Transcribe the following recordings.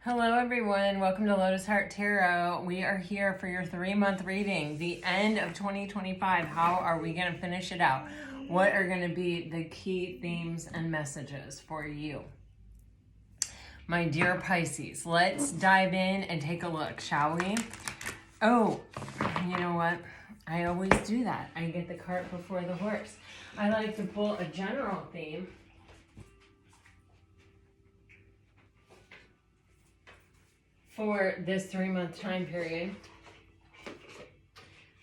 Hello everyone, welcome to Lotus Heart Tarot. We are here for your 3-month reading, the end of 2025. How are we going to finish it out? What are going to be the key themes and messages for you? My dear Pisces, let's dive in and take a look, shall we? Oh, you know what? I always do that. I get the cart before the horse. I like to pull a general theme for this 3-month time period.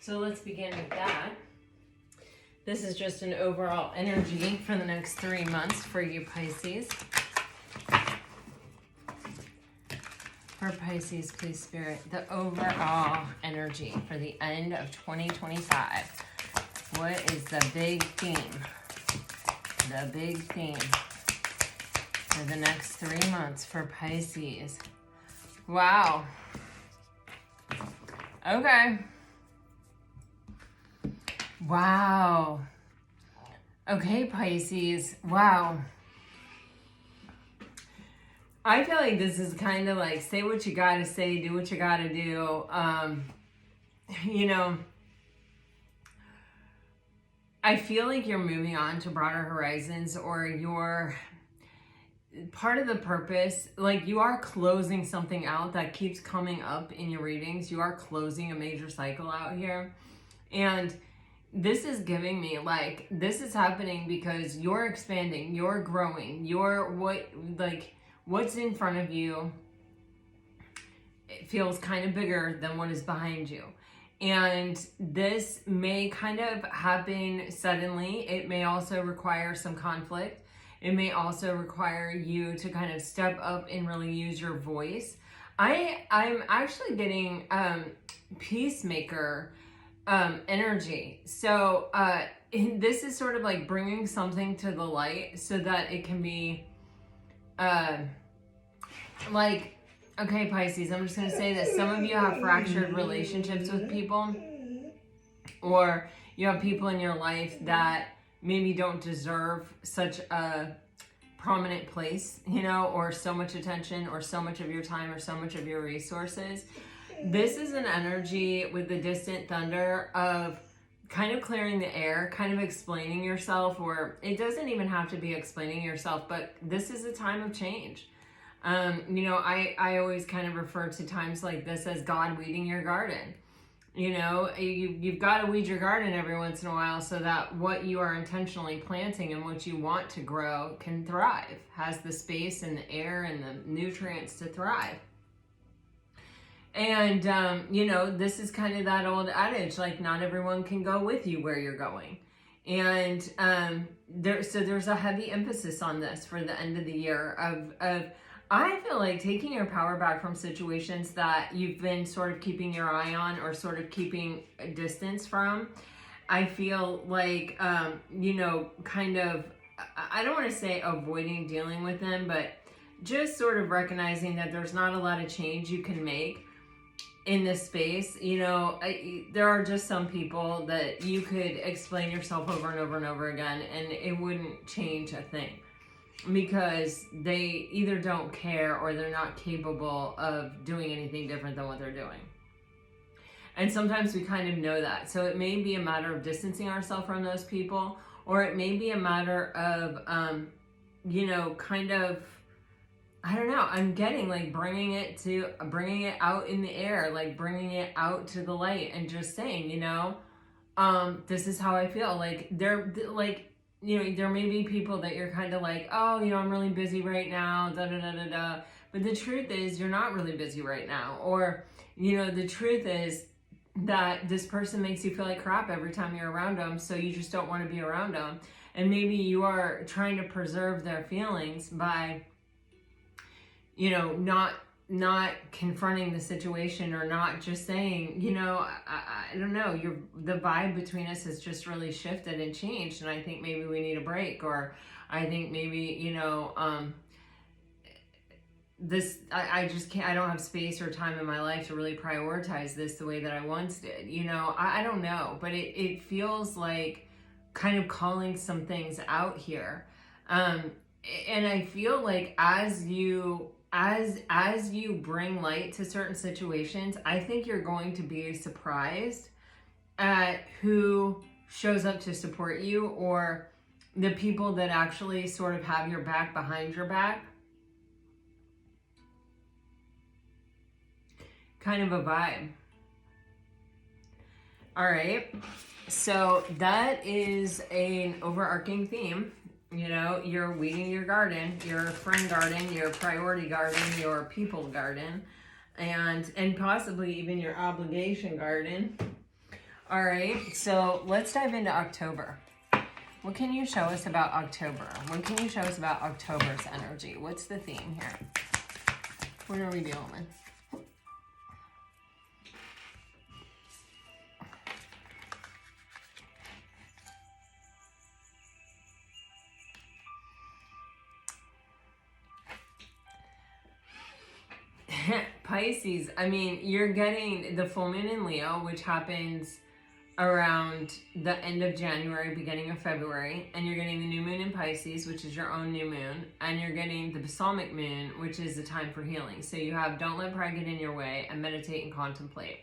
So let's begin with that. This is just an overall energy for the next 3 months for you Pisces. For Pisces, please Spirit, the overall energy for the end of 2025. What is the big theme? The big theme for the next 3 months for Pisces. Wow. Okay. Wow. Okay, Pisces. Wow. I feel like this is kind of like say what you gotta say, do what you gotta do. You know, I feel like you're moving on to broader horizons, or you're part of the purpose, like you are closing something out that keeps coming up in your readings. You are closing a major cycle out here. And this is giving me like, this is happening because you're expanding, you're growing, what's in front of you, it feels kind of bigger than what is behind you. And this may kind of happen suddenly. It may also require some conflict. It may also require you to kind of step up and really use your voice. I'm actually getting peacemaker energy. So this is sort of like bringing something to the light so that it can be like, okay, Pisces, I'm just going to say this. Some of you have fractured relationships with people, or you have people in your life that maybe don't deserve such a prominent place, you know, or so much attention, or so much of your time, or so much of your resources. This is an energy with the distant thunder of kind of clearing the air, kind of explaining yourself, or it doesn't even have to be explaining yourself, but this is a time of change. You know, I always kind of refer to times like this as God weeding your garden. You know, you've got to weed your garden every once in a while so that what you are intentionally planting and what you want to grow can thrive, has the space and the air and the nutrients to thrive. And, you know, this is kind of that old adage, like not everyone can go with you where you're going. And there's a heavy emphasis on this for the end of the year of I feel like taking your power back from situations that you've been sort of keeping your eye on, or sort of keeping a distance from. I feel like, you know, kind of, I don't want to say avoiding dealing with them, but just sort of recognizing that there's not a lot of change you can make in this space. You know, there are just some people that you could explain yourself over and over and over again, and it wouldn't change a thing, because they either don't care or they're not capable of doing anything different than what they're doing. And sometimes we kind of know that. So it may be a matter of distancing ourselves from those people, or it may be a matter of, you know, kind of, I don't know, I'm getting like bringing it out in the air, like bringing it out to the light and just saying, you know, this is how I feel. Like you know, there may be people that you're kind of like, oh, you know, I'm really busy right now, da da da da da. But the truth is, you're not really busy right now. Or, you know, the truth is that this person makes you feel like crap every time you're around them, so you just don't want to be around them. And maybe you are trying to preserve their feelings by, you know, not confronting the situation, or not just saying, you know, I don't know, the vibe between us has just really shifted and changed, and I think maybe we need a break, or I think maybe, you know, I just can't, I don't have space or time in my life to really prioritize this the way that I once did. You know, I don't know, but it feels like kind of calling some things out here. And I feel like as you as you bring light to certain situations, I think you're going to be surprised at who shows up to support you, or the people that actually sort of have your back behind your back. Kind of a vibe. All right. So that is an overarching theme. You know, you're weeding your garden, your friend garden, your priority garden, your people garden, and possibly even your obligation garden. All right, so let's dive into October. What can you show us about October? What can you show us about October's energy? What's the theme here? What are we dealing with? Pisces, I mean, you're getting the full moon in Leo, which happens around the end of January, beginning of February, and you're getting the new moon in Pisces, which is your own new moon, and you're getting the balsamic moon, which is the time for healing. So you have don't let pride get in your way, and meditate and contemplate.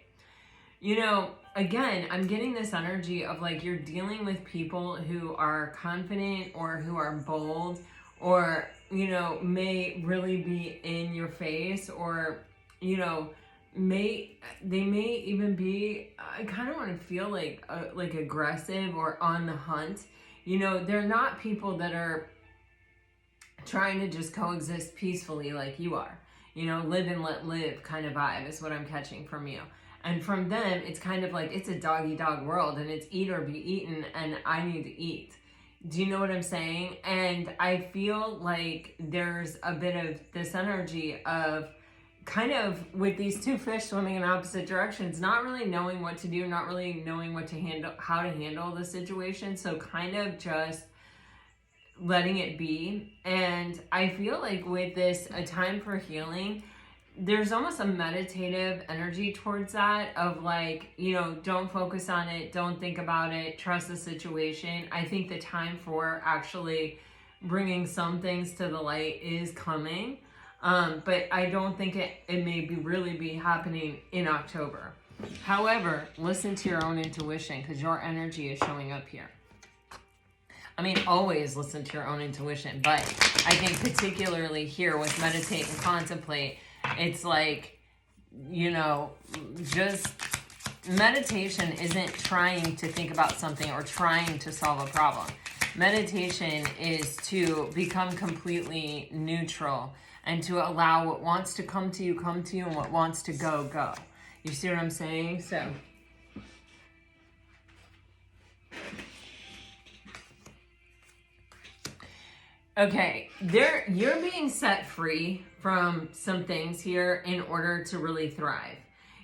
You know, again, I'm getting this energy of like you're dealing with people who are confident or who are bold, or, you know, may really be in your face, or, you know, they may even be, I kind of want to feel like aggressive or on the hunt. You know, they're not people that are trying to just coexist peacefully like you are. You know, live and let live kind of vibe is what I'm catching from you. And from them, it's kind of like it's a dog-eat-dog world, and it's eat or be eaten, and I need to eat. Do you know what I'm saying? And I feel like there's a bit of this energy of kind of with these two fish swimming in opposite directions, not really knowing what to do, not really knowing what to handle, how to handle the situation. So kind of just letting it be. And I feel like with this, a time for healing, there's almost a meditative energy towards that of like, you know, don't focus on it, don't think about it, trust the situation. I think the time for actually bringing some things to the light is coming, but I don't think it may be really be happening in October. However, listen to your own intuition, because your energy is showing up here. I mean, always listen to your own intuition, but I think particularly here with meditate and contemplate, it's like, you know, just meditation isn't trying to think about something or trying to solve a problem. Meditation is to become completely neutral and to allow what wants to come to you, and what wants to go, go. You see what I'm saying? So, okay, you're being set free from some things here in order to really thrive.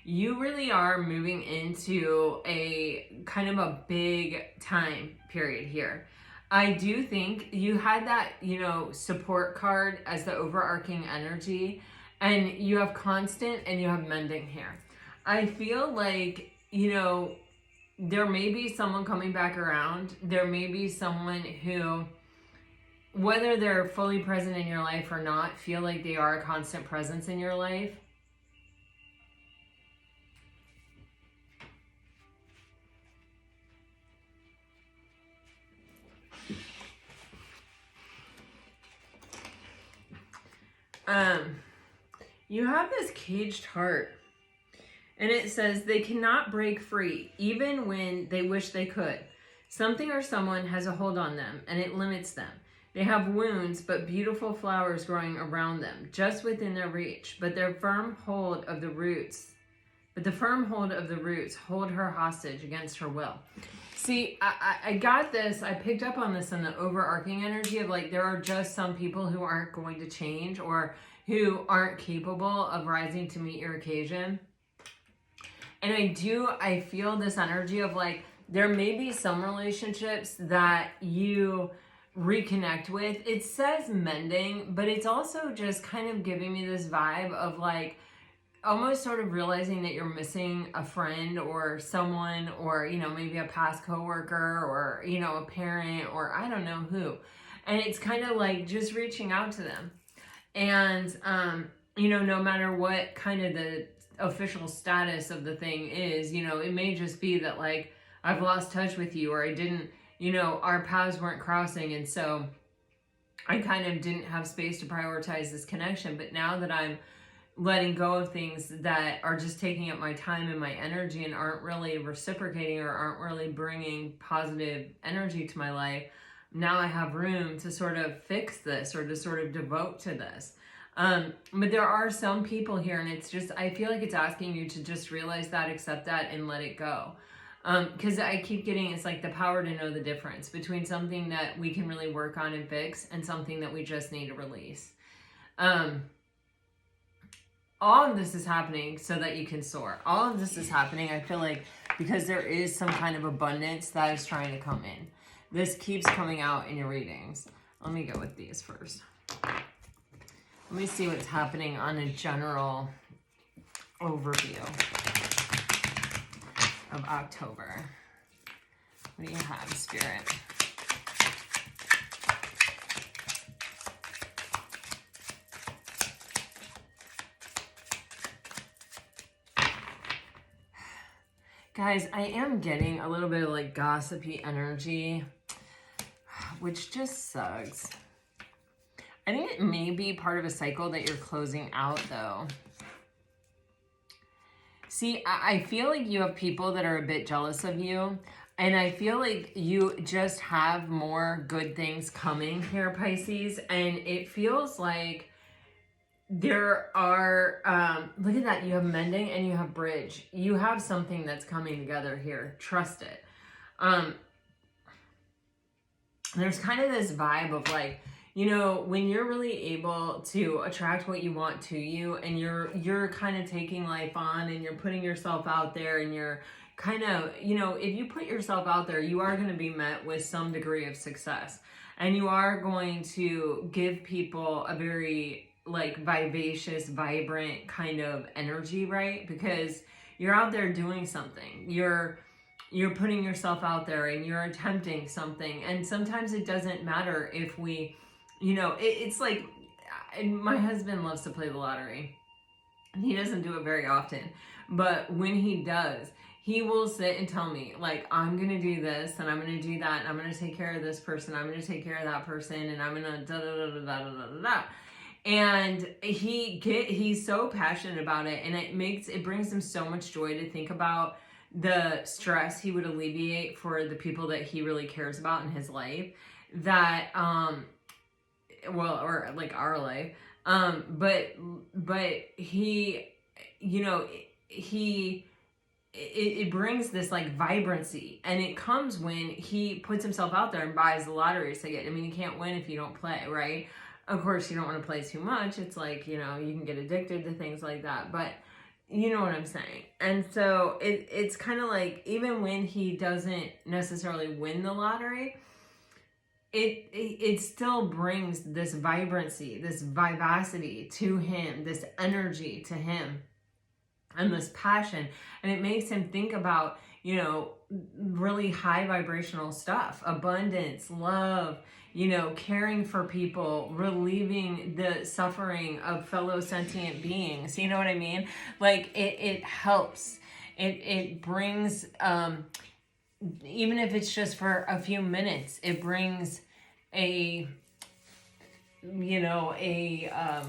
You really are moving into a kind of a big time period here. I do think you had that, you know, support card as the overarching energy, and you have constant and you have mending here. I feel like, you know, there may be someone coming back around. There may be someone who, whether they're fully present in your life or not, feel like they are a constant presence in your life. You have this caged heart, and it says they cannot break free even when they wish they could. Something or someone has a hold on them, and it limits them. They have wounds, but beautiful flowers growing around them, just within their reach. But the firm hold of the roots hold her hostage against her will. See, I got this, I picked up on this in the overarching energy of like, there are just some people who aren't going to change, or who aren't capable of rising to meet your occasion. And I feel this energy of like, there may be some relationships that you reconnect with. It says mending, but it's also just kind of giving me this vibe of like, almost sort of realizing that you're missing a friend or someone, or, you know, maybe a past coworker, or, you know, a parent, or I don't know who. And it's kind of like just reaching out to them. And you know, no matter what kind of the official status of the thing is, you know, it may just be that like I've lost touch with you, or I didn't, you know, our paths weren't crossing, and so I kind of didn't have space to prioritize this connection. But now that I'm letting go of things that are just taking up my time and my energy and aren't really reciprocating or aren't really bringing positive energy to my life, now I have room to sort of fix this or to sort of devote to this. But there are some people here, and it's just, I feel like it's asking you to just realize that, accept that, and let it go. Because I keep getting, it's like the power to know the difference between something that we can really work on and fix and something that we just need to release. All of this is happening so that you can soar. All of this is happening, I feel like, because there is some kind of abundance that is trying to come in. This keeps coming out in your readings. Let me go with these first. Let me see what's happening on a general overview of October. What do you have, Spirit? Guys, I am getting a little bit of like gossipy energy, which just sucks. I think it may be part of a cycle that you're closing out, though. See, I feel like you have people that are a bit jealous of you, and I feel like you just have more good things coming here, Pisces, and it feels like there are, look at that, you have mending and you have bridge. You have something that's coming together here. Trust it. There's kind of this vibe of like, you know, when you're really able to attract what you want to you, and you're kind of taking life on, and you're putting yourself out there, and you're kind of, you know, if you put yourself out there, you are going to be met with some degree of success, and you are going to give people a very like vivacious, vibrant kind of energy, right? Because you're out there doing something. You're putting yourself out there, and you're attempting something. And sometimes it doesn't matter if we, you know, it's like, my husband loves to play the lottery. He doesn't do it very often, but when he does, he will sit and tell me, like, I'm going to do this, and I'm going to do that, and I'm going to take care of this person, I'm going to take care of that person, and I'm going to da-da-da-da-da-da-da-da. And he's so passionate about it, and it brings him so much joy to think about the stress he would alleviate for the people that he really cares about in his life, that well, or like our life, but he, you know, it brings this like vibrancy, and it comes when he puts himself out there and buys the lottery ticket. I mean, you can't win if you don't play, right? Of course, you don't want to play too much. It's like, you know, you can get addicted to things like that, but you know what I'm saying. And so it's kind of like, even when he doesn't necessarily win the lottery, it still brings this vibrancy, this vivacity to him, this energy to him, and this passion. And it makes him think about, you know, really high vibrational stuff, abundance, love, you know, caring for people, relieving the suffering of fellow sentient beings. You know what I mean? Like, it helps. It brings, even if it's just for a few minutes, it brings a, you know, a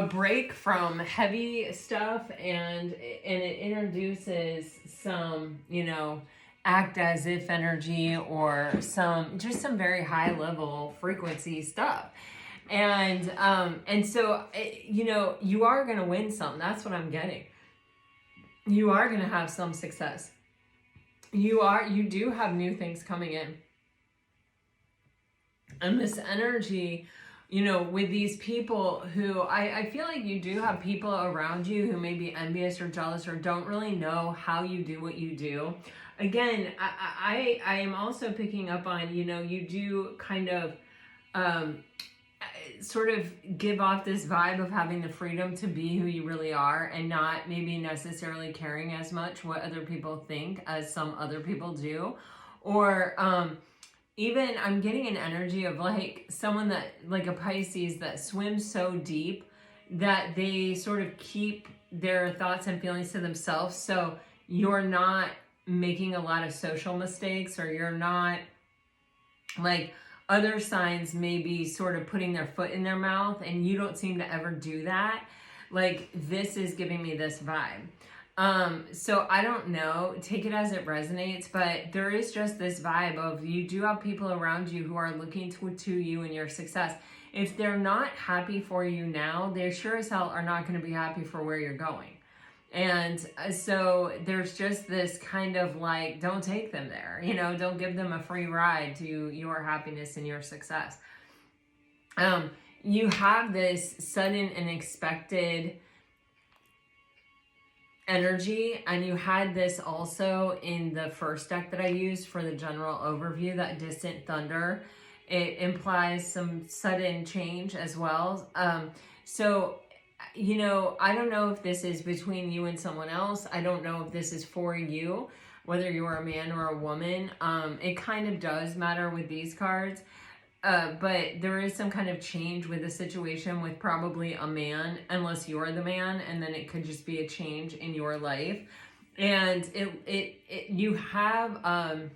break from heavy stuff, and it introduces some, you know, act as if energy, or some very high level frequency stuff. And so, you know, you are going to win some. That's what I'm getting. You are going to have some success. You do have new things coming in. And this energy, you know, with these people who, I feel like you do have people around you who may be envious or jealous or don't really know how you do what you do. Again, I am also picking up on, you know, you do kind of sort of give off this vibe of having the freedom to be who you really are, and not maybe necessarily caring as much what other people think as some other people do. Or even I'm getting an energy of like someone that, like a Pisces that swims so deep that they sort of keep their thoughts and feelings to themselves. So you're not making a lot of social mistakes, or you're not like other signs may be sort of putting their foot in their mouth, and you don't seem to ever do that. Like, this is giving me this vibe. So I don't know, take it as it resonates, but there is just this vibe of you do have people around you who are looking to you and your success. If they're not happy for you now, they sure as hell are not going to be happy for where you're going. And so there's just this kind of like, don't take them there, you know, don't give them a free ride to your happiness and your success. You have this sudden and unexpected energy, and you had this also in the first deck that I used for the general overview, that distant thunder. It implies some sudden change as well. So, you know, I don't know if this is between you and someone else. I don't know if this is for you, whether you're a man or a woman. It kind of does matter with these cards. But there is some kind of change with the situation with probably a man, unless you're the man, and then it could just be a change in your life. And you have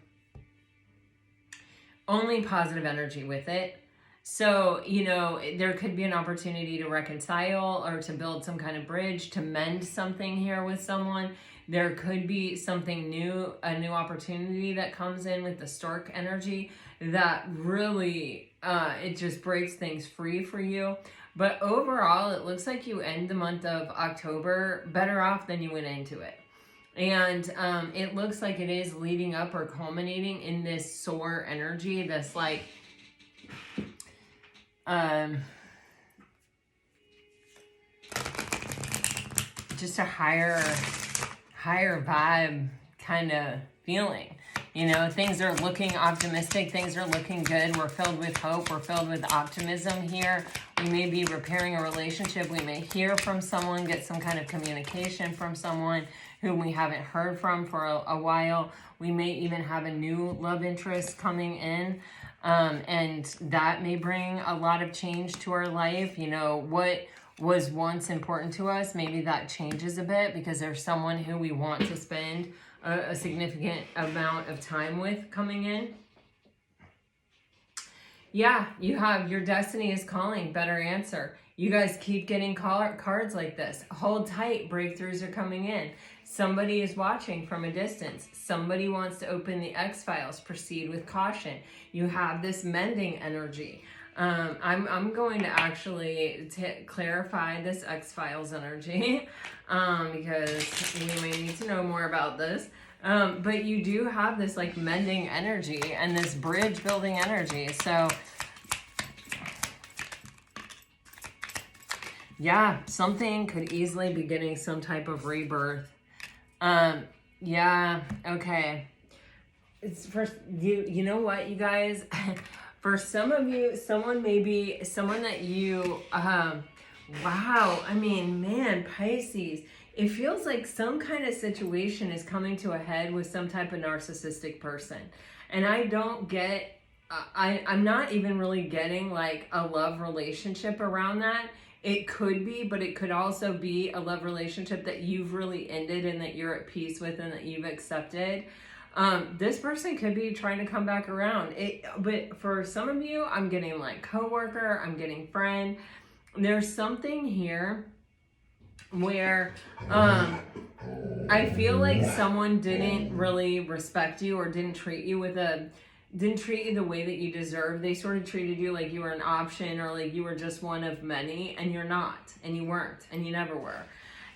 only positive energy with it. So, you know, there could be an opportunity to reconcile or to build some kind of bridge, to mend something here with someone. There could be something new, a new opportunity that comes in with the stork energy that really, it just breaks things free for you. But overall, it looks like you end the month of October better off than you went into it. And it looks like it is leading up or culminating in this soar energy, this like, just a higher vibe kind of feeling. You know, things are looking optimistic. Things are looking good. We're filled with hope. We're filled with optimism here. We may be repairing a relationship. We may hear from someone, get some kind of communication from someone whom we haven't heard from for a while. We may even have a new love interest coming in. And that may bring a lot of change to our life. You know, what was once important to us, maybe that changes a bit because there's someone who we want to spend a significant amount of time with coming in. Yeah, you have your destiny is calling, better answer. You guys keep getting cards like this. Hold tight, breakthroughs are coming in. Somebody is watching from a distance. Somebody wants to open the X-Files. Proceed with caution. You have this mending energy. I'm going to actually clarify this X-Files energy because we may need to know more about this. But you do have this like mending energy and this bridge building energy. So yeah, something could easily be getting some type of rebirth. Yeah, okay. It's first, you know what, you guys? For some of you, someone that you, wow, I mean, man, Pisces, it feels like some kind of situation is coming to a head with some type of narcissistic person. And I don't get, I'm not even really getting like a love relationship around that. It could be, but it could also be a love relationship that you've really ended and that you're at peace with and that you've accepted. This person could be trying to come back around. But for some of you, I'm getting like coworker, I'm getting friend. There's something here where I feel like someone didn't really respect you or didn't treat you the way that you deserve. They sort of treated you like you were an option or like you were just one of many, and you're not, and you weren't, and you never were.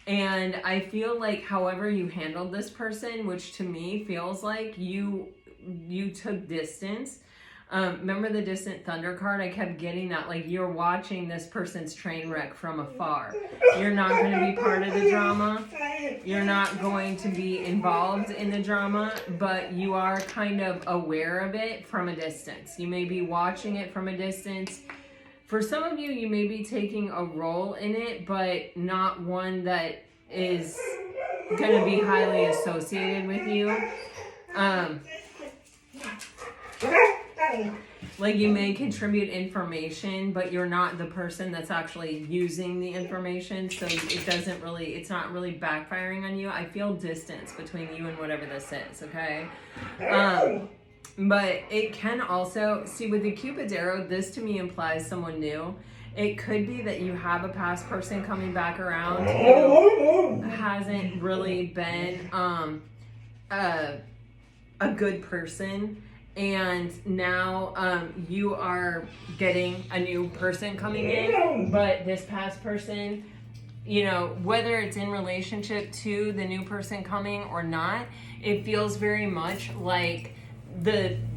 And I feel like however you handled this person, which to me feels like you took distance. Remember the distant thunder card? I kept getting that, like you're watching this person's train wreck from afar. You're not going to be part of the drama. You're not going to be involved in the drama, but you are kind of aware of it from a distance. You may be watching it from a distance. For some of you, you may be taking a role in it, but not one that is going to be highly associated with you. Like you may contribute information, but you're not the person that's actually using the information. So it's not really backfiring on you. I feel distance between you and whatever this is, okay? But it can also, see with the Cupid's arrow, this to me implies someone new. It could be that you have a past person coming back around who hasn't really been a good person. And now you are getting a new person coming in, but this past person, you know, whether it's in relationship to the new person coming or not, it feels very much like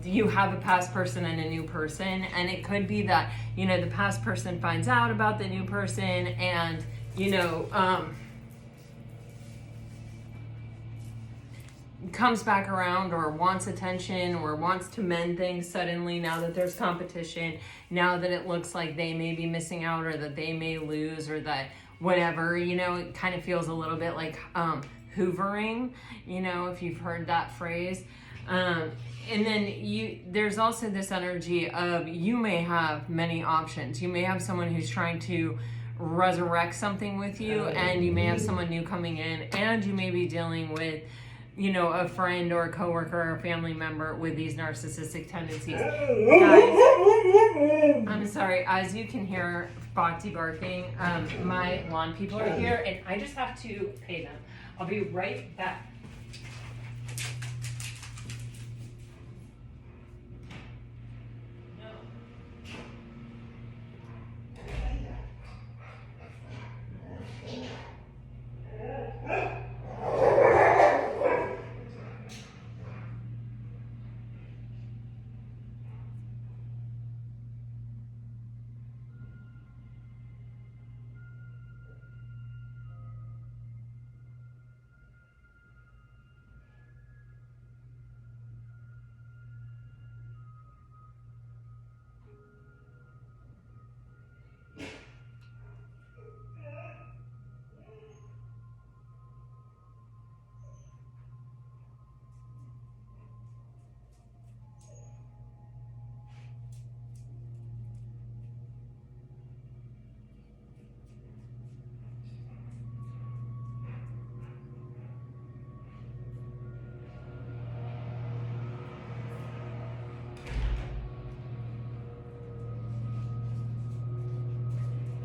you have a past person and a new person. And it could be that, you know, the past person finds out about the new person and, you know, comes back around or wants attention or wants to mend things suddenly now that there's competition, now that it looks like they may be missing out or that they may lose or that whatever, you know, it kind of feels a little bit like hoovering, you know, if you've heard that phrase. And then there's also this energy of you may have many options. You may have someone who's trying to resurrect something with you, and you may have someone new coming in, and you may be dealing with, you know, a friend or a coworker or a family member with these narcissistic tendencies. Guys, I'm sorry, as you can hear Foxy barking, my lawn people are here and I just have to pay them. I'll be right back.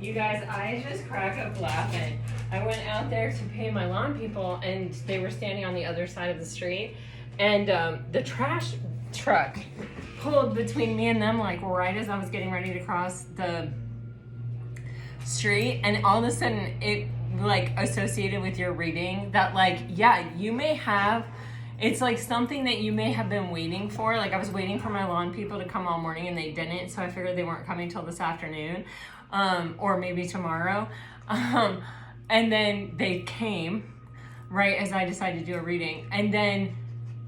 You guys, I just crack up laughing. I went out there to pay my lawn people and they were standing on the other side of the street, and the trash truck pulled between me and them like right as I was getting ready to cross the street, and all of a sudden it like associated with your reading that like, yeah, you may have, it's like something that you may have been waiting for. Like I was waiting for my lawn people to come all morning and they didn't, so I figured they weren't coming till this afternoon. Or maybe tomorrow. And then they came right as I decided to do a reading. And then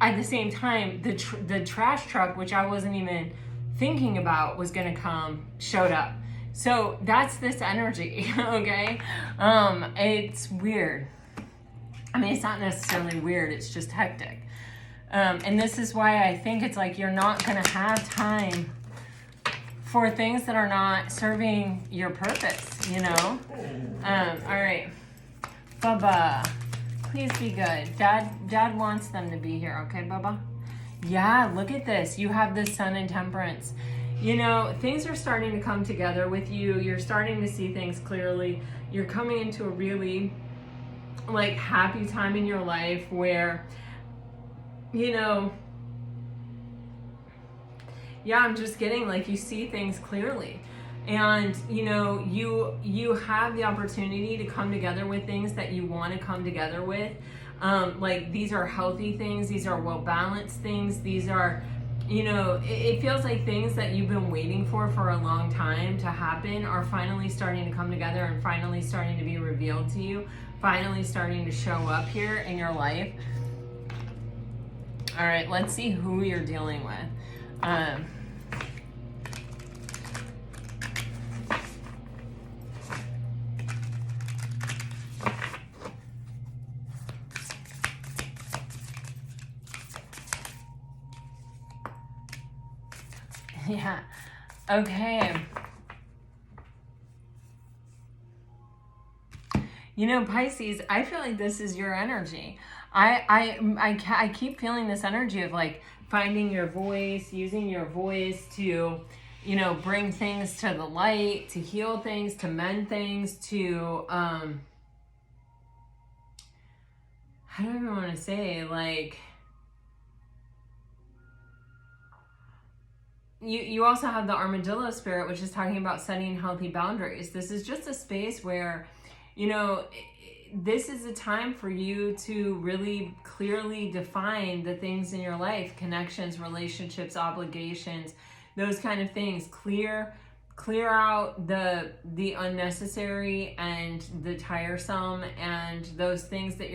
at the same time, the trash truck, which I wasn't even thinking about was gonna come, showed up. So that's this energy, okay? It's weird. I mean, it's not necessarily weird, it's just hectic. And this is why I think it's like you're not gonna have time for things that are not serving your purpose, you know? All right, Bubba, please be good. Dad wants them to be here, okay, Bubba? Yeah, look at this. You have the Sun in Temperance. You know, things are starting to come together with you. You're starting to see things clearly. You're coming into a really, like, happy time in your life where, you know, yeah, I'm just getting like you see things clearly, and you know you have the opportunity to come together with things that you want to come together with. Like these are healthy things, these are well balanced things, these are, you know, it feels like things that you've been waiting for a long time to happen are finally starting to come together and finally starting to be revealed to you, finally starting to show up here in your life. All right, let's see who you're dealing with. Yeah. Okay. You know, Pisces, I feel like this is your energy. I keep feeling this energy of like finding your voice, using your voice to, you know, bring things to the light, to heal things, to mend things, to, how do I even want to say, like, you also have the armadillo spirit, which is talking about setting healthy boundaries. This is just a space where, you know, this is a time for you to really clearly define the things in your life, connections, relationships, obligations, those kind of things. Clear out the unnecessary and the tiresome and those things that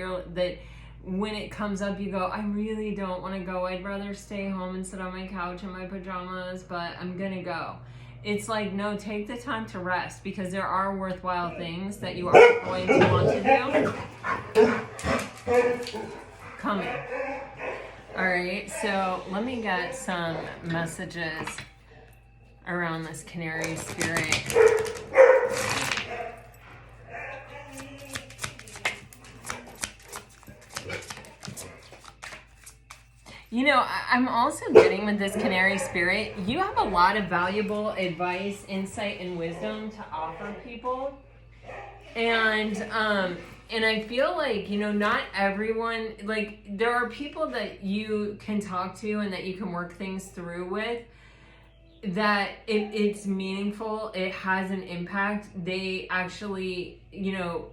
when it comes up, you go, I really don't want to go. I'd rather stay home and sit on my couch in my pajamas, but I'm going to go. It's like, no, take the time to rest, because there are worthwhile things that you are going to want to do coming. All right, so let me get some messages around this Canary spirit. You know, I'm also getting with this Canary spirit, you have a lot of valuable advice, insight, and wisdom to offer people. And I feel like, you know, not everyone, like, there are people that you can talk to and that you can work things through with, that it's meaningful, it has an impact. They actually, you know,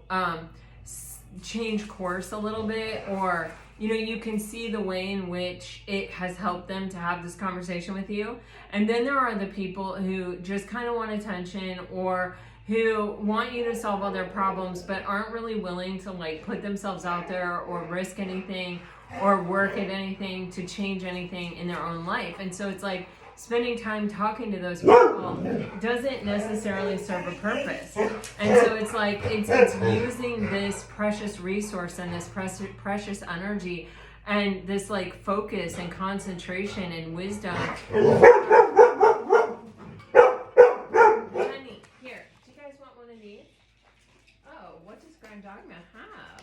change course a little bit, or, you know, you can see the way in which it has helped them to have this conversation with you. And then there are the people who just kind of want attention, or who want you to solve all their problems, but aren't really willing to like put themselves out there or risk anything or work at anything to change anything in their own life. And so it's like, spending time talking to those people doesn't necessarily serve a purpose. And so it's like, it's using this precious resource and this precious energy and this like focus and concentration and wisdom. Honey, here, do you guys want one of these? Oh, what does Grand Dogma have?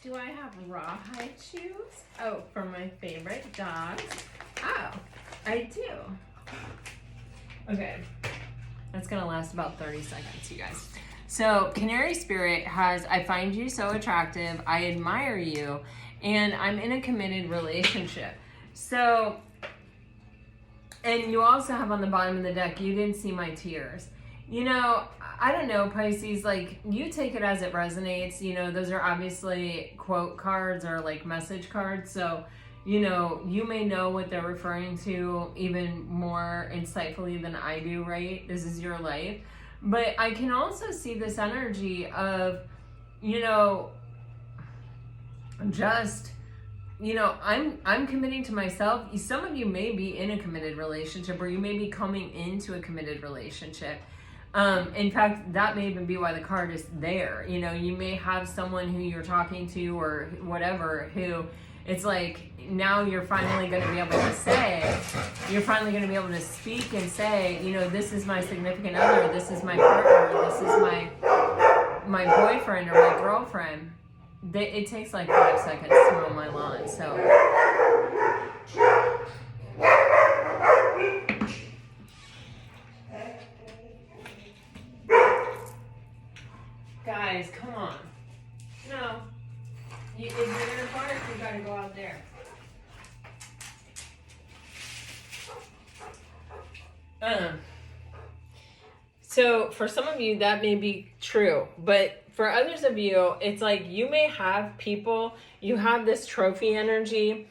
Do I have rawhide shoes? Oh, for my favorite dogs. Oh, I do. Okay, that's gonna last about 30 seconds, you guys. So Canary Spirit has, I find you so attractive, I admire you, and I'm in a committed relationship. So, and you also have on the bottom of the deck, you didn't see my tears. You know, I don't know, Pisces, like, you take it as it resonates. You know, those are obviously quote cards or like message cards. So, you know, you may know what they're referring to even more insightfully than I do, right? This is your life. But I can also see this energy of, you know, just, you know, I'm committing to myself. Some of you may be in a committed relationship, or you may be coming into a committed relationship. In fact, that may even be why the card is there. You know, you may have someone who you're talking to or whatever, who it's like, now you're finally going to be able to say, you're finally going to be able to speak and say, you know, this is my significant other, this is my partner, this is my boyfriend or my girlfriend. It takes like 5 seconds to mow my lawn, so. Guys, come on. No. If you're in a park, you gotta go out there. So for some of you, that may be true, but for others of you, it's like you may have people, you have this trophy energy.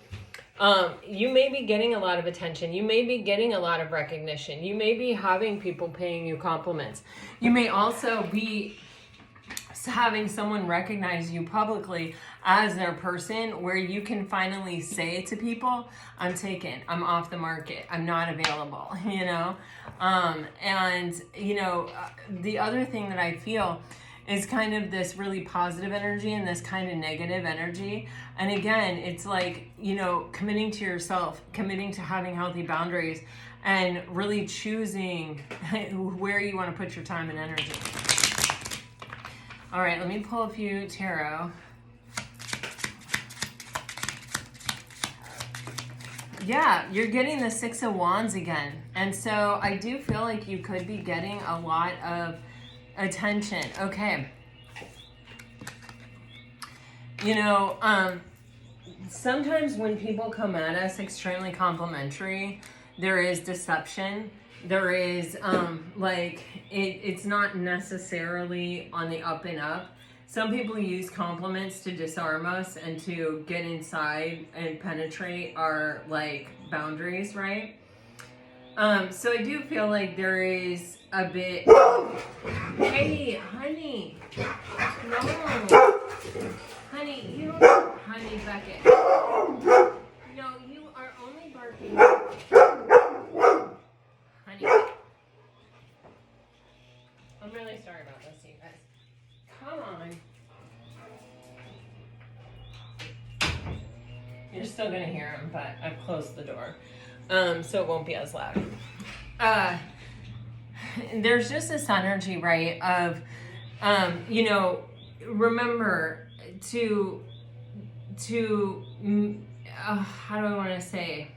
You may be getting a lot of attention. You may be getting a lot of recognition. You may be having people paying you compliments. You may also be having someone recognize you publicly as their person, where you can finally say to people, I'm taken, I'm off the market, I'm not available, you know? And, you know, the other thing that I feel is kind of this really positive energy and this kind of negative energy. And again, it's like, you know, committing to yourself, committing to having healthy boundaries. and really choosing where you want to put your time and energy. All right, let me pull a few tarot. Yeah, you're getting the Six of Wands again. And so I do feel like you could be getting a lot of attention. Okay. You know, sometimes when people come at us extremely complimentary, there is deception. There is, it's not necessarily on the up and up. Some people use compliments to disarm us and to get inside and penetrate our, boundaries, right? So I do feel like there is a bit... Hey, honey. No. Honey, you don't... Honey, Beckett. No, you are only barking. Honey. I'm really sorry about this, you guys. Come on. You're still gonna hear him, but I've closed the door. So it won't be as loud. There's just this energy, right, of, remember to how do I want to say?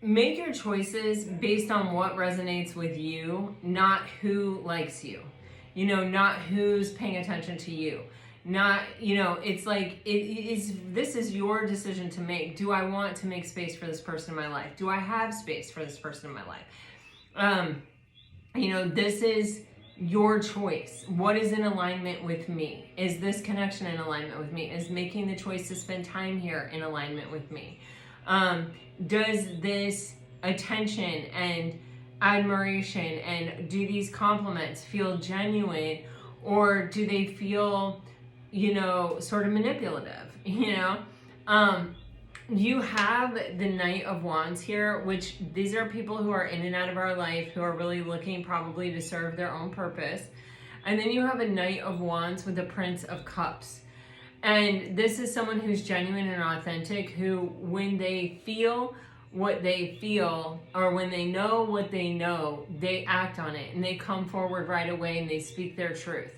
Make your choices based on what resonates with you, not who likes you. Not who's paying attention to you. Not, it's like, this is your decision to make. Do I want to make space for this person in my life? Do I have space for this person in my life? This is your choice. What is in alignment with me? Is this connection in alignment with me? Is making the choice to spend time here in alignment with me? Does this attention and admiration and do these compliments feel genuine, or do they feel, sort of manipulative? You have the Knight of Wands here, which these are people who are in and out of our life, who are really looking probably to serve their own purpose. And then you have a Knight of Wands with the Prince of Cups. And this is someone who's genuine and authentic, who when they feel what they feel, or when they know what they know, they act on it and they come forward right away and they speak their truth.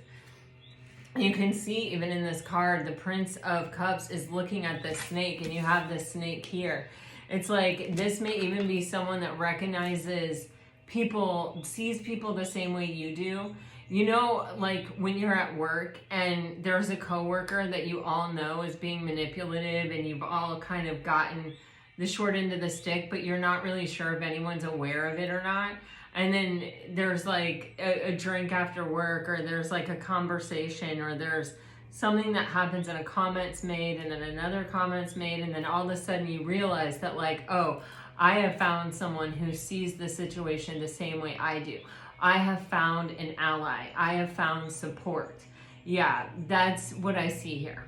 You can see even in this card, the Prince of Cups is looking at the snake, and you have the snake here. It's like this may even be someone that recognizes people, sees people the same way you do. When you're at work and there's a coworker that you all know is being manipulative, and you've all kind of gotten the short end of the stick, but you're not really sure if anyone's aware of it or not. And then there's a drink after work, or there's a conversation, or there's something that happens and a comment's made, and then another comment's made, and then all of a sudden you realize that oh, I have found someone who sees the situation the same way I do. I have found an ally. I have found support. Yeah, that's what I see here.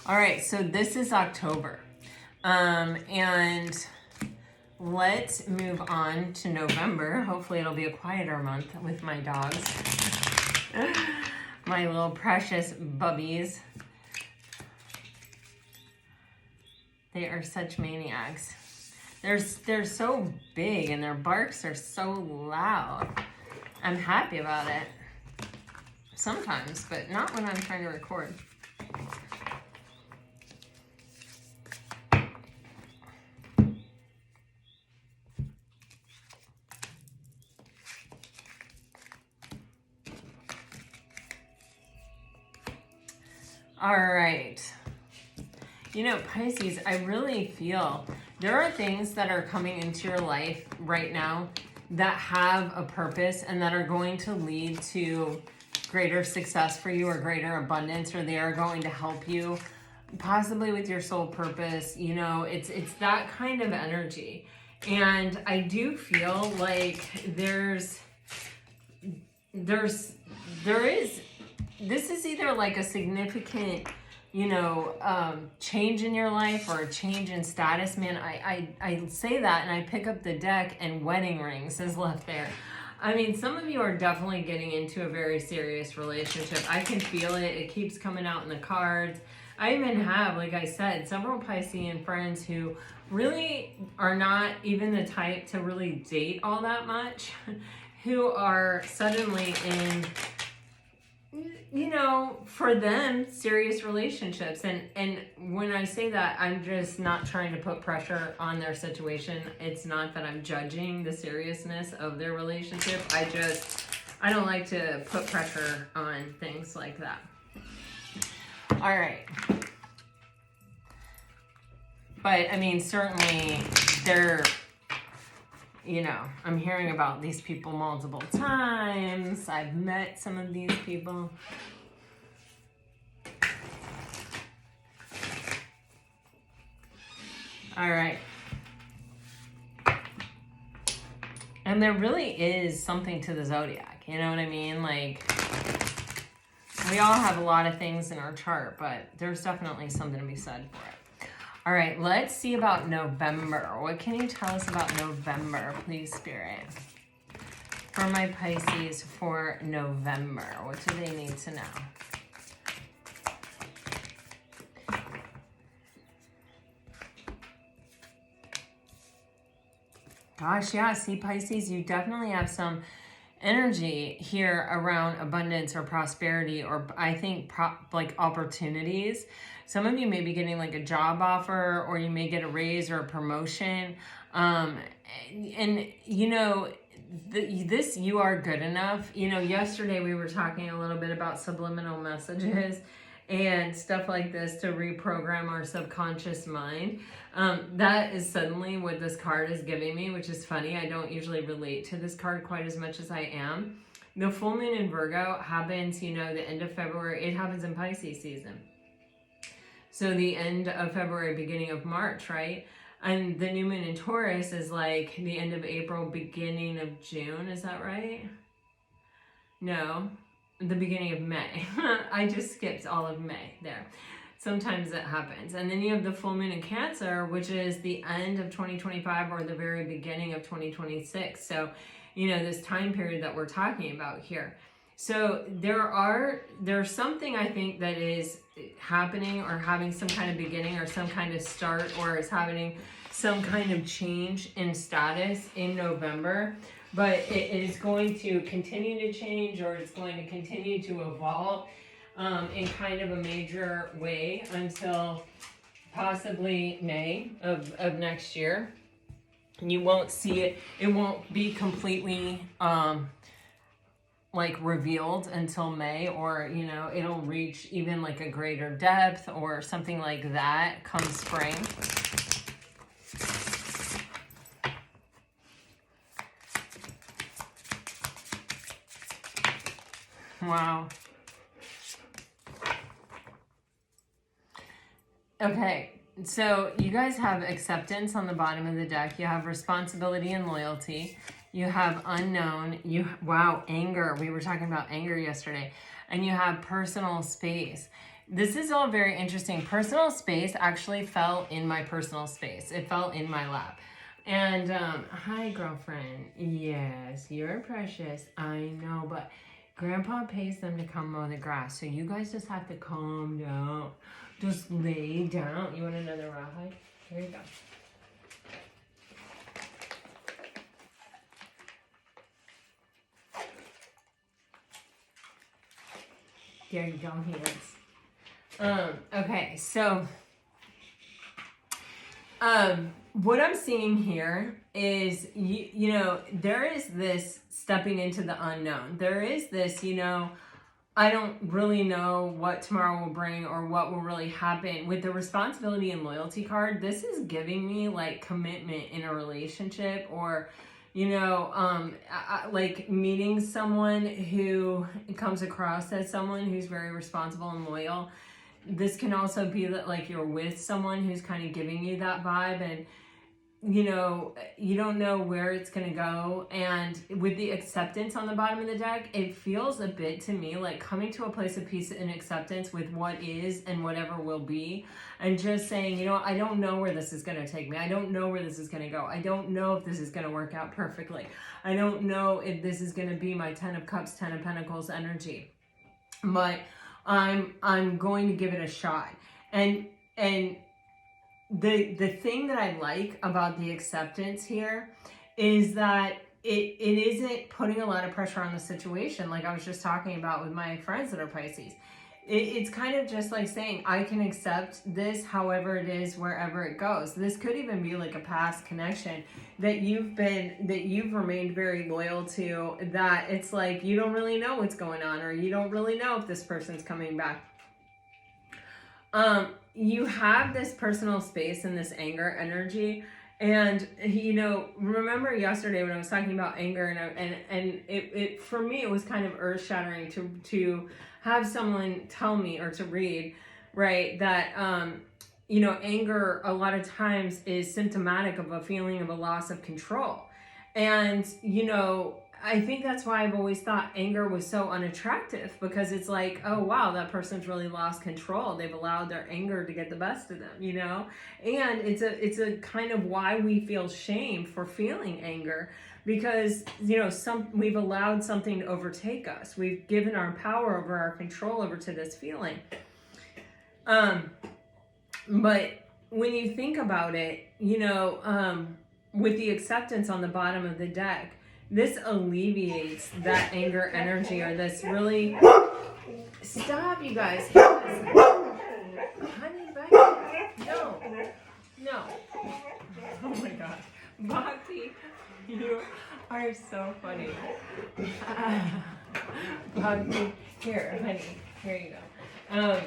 All right, so this is October. And let's move on to November. Hopefully it'll be a quieter month with my dogs. My little precious bubbies. They are such maniacs. They're so big and their barks are so loud. I'm happy about it. Sometimes, but not when I'm trying to record. All right. Pisces, I really feel there are things that are coming into your life right now that have a purpose and that are going to lead to greater success for you, or greater abundance, or they are going to help you possibly with your soul purpose. It's that kind of energy. And I do feel like this is either a significant, change in your life, or a change in status. Man, I say that and I pick up the deck and wedding rings is left there. I mean, some of you are definitely getting into a very serious relationship. I can feel it. It keeps coming out in the cards. I even have, like I said, several Piscean friends who really are not even the type to really date all that much, who are suddenly in, you know, for them, serious relationships. And when I say that, I'm just not trying to put pressure on their situation. It's not that I'm judging the seriousness of their relationship. I don't like to put pressure on things like that. All right. But I mean, certainly they're, you know, I'm hearing about these people multiple times. I've met some of these people. All right. And there really is something to the zodiac. You know what I mean? Like, we all have a lot of things in our chart, but there's definitely something to be said for it. All right, let's see about November. What can you tell us about November, please, Spirit? For my Pisces for November, what do they need to know? Gosh, yeah, see, Pisces, you definitely have some energy here around abundance or prosperity, or I think like opportunities. Some of you may be getting like a job offer, or you may get a raise or a promotion. And you know, this, you are good enough. You know, yesterday we were talking a little bit about subliminal messages and stuff like this to reprogram our subconscious mind. That is suddenly what this card is giving me, which is funny. I don't usually relate to this card quite as much as I am. The full moon in Virgo happens, you know, the end of February. It happens in Pisces season. So the end of February, beginning of March, right? And the new moon in Taurus is like the end of April, beginning of June. Is that right? No, the beginning of May. I just skipped all of May there. Sometimes it happens. And then you have the full moon in Cancer, which is the end of 2025 or the very beginning of 2026. So, you know, this time period that we're talking about here. So there's something I think that is happening or having some kind of beginning or some kind of start, or is happening some kind of change in status in November. But it is going to continue to change, or it's going to continue to evolve in kind of a major way until possibly May of next year. You won't see it. It won't be completely like revealed until May, or, you know, it'll reach even like a greater depth or something like that come spring. Wow. Okay, so you guys have acceptance on the bottom of the deck. You have responsibility and loyalty. You have unknown. Wow, anger. We were talking about anger yesterday. And you have personal space. This is all very interesting. Personal space actually fell in my personal space. It fell in my lap. And hi, girlfriend. Yes, you're precious. I know, but Grandpa pays them to come mow the grass. So you guys just have to calm down. Just lay down. You want another rawhide? Here you go. There you go, hands. Okay, so what I'm seeing here is, you know, there is this stepping into the unknown. There is this, you know, I don't really know what tomorrow will bring or what will really happen. With the responsibility and loyalty card, this is giving me like commitment in a relationship, or, you know, like meeting someone who comes across as someone who's very responsible and loyal. This can also be that like you're with someone who's kind of giving you that vibe, and you know, you don't know where it's going to go. And with the acceptance on the bottom of the deck, it feels a bit to me like coming to a place of peace and acceptance with what is and whatever will be, and just saying, you know, I don't know where this is going to take me. I don't know where this is going to go. I don't know if this is going to work out perfectly. I don't know if this is going to be my 10 of Cups, 10 of Pentacles energy, but I'm going to give it a shot. And the thing that I like about the acceptance here is that it isn't putting a lot of pressure on the situation, like I was just talking about with my friends that are Pisces. It's kind of just like saying, I can accept this however it is, wherever it goes. This could even be like a past connection that you've remained very loyal to, that it's like you don't really know what's going on, or you don't really know if this person's coming back. You have this personal space and this anger energy. And, you know, remember yesterday when I was talking about anger, and it for me, it was kind of earth shattering to have someone tell me, or to read, right, that, you know, anger a lot of times is symptomatic of a feeling of a loss of control. And, you know, I think that's why I've always thought anger was so unattractive, because it's like, oh wow, that person's really lost control. They've allowed their anger to get the best of them, you know? And it's a kind of why we feel shame for feeling anger, because, you know, we've allowed something to overtake us. We've given our power over our control over to this feeling. But when you think about it, you know, with the acceptance on the bottom of the deck, this alleviates that anger energy, or this really... Stop, you guys. Honey, bye. No. Oh my God. Bhakti, you are so funny. Bhakti, here, honey. Here you go.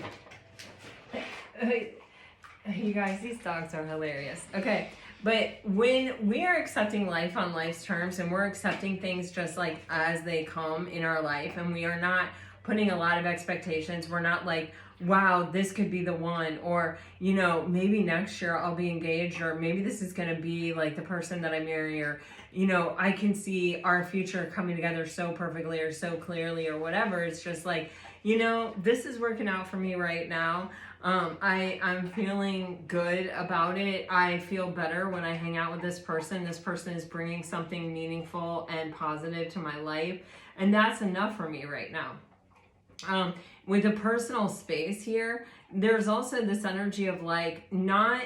You guys, these dogs are hilarious. Okay. But when we are accepting life on life's terms, and we're accepting things just like as they come in our life, and we are not putting a lot of expectations, we're not like, wow, this could be the one, or, you know, maybe next year I'll be engaged, or maybe this is going to be like the person that I marry, or, you know, I can see our future coming together so perfectly or so clearly or whatever. It's just like, you know, this is working out for me right now. I'm feeling good about it. I feel better when I hang out with this person. This person is bringing something meaningful and positive to my life. And that's enough for me right now. With a personal space here, there's also this energy of like not,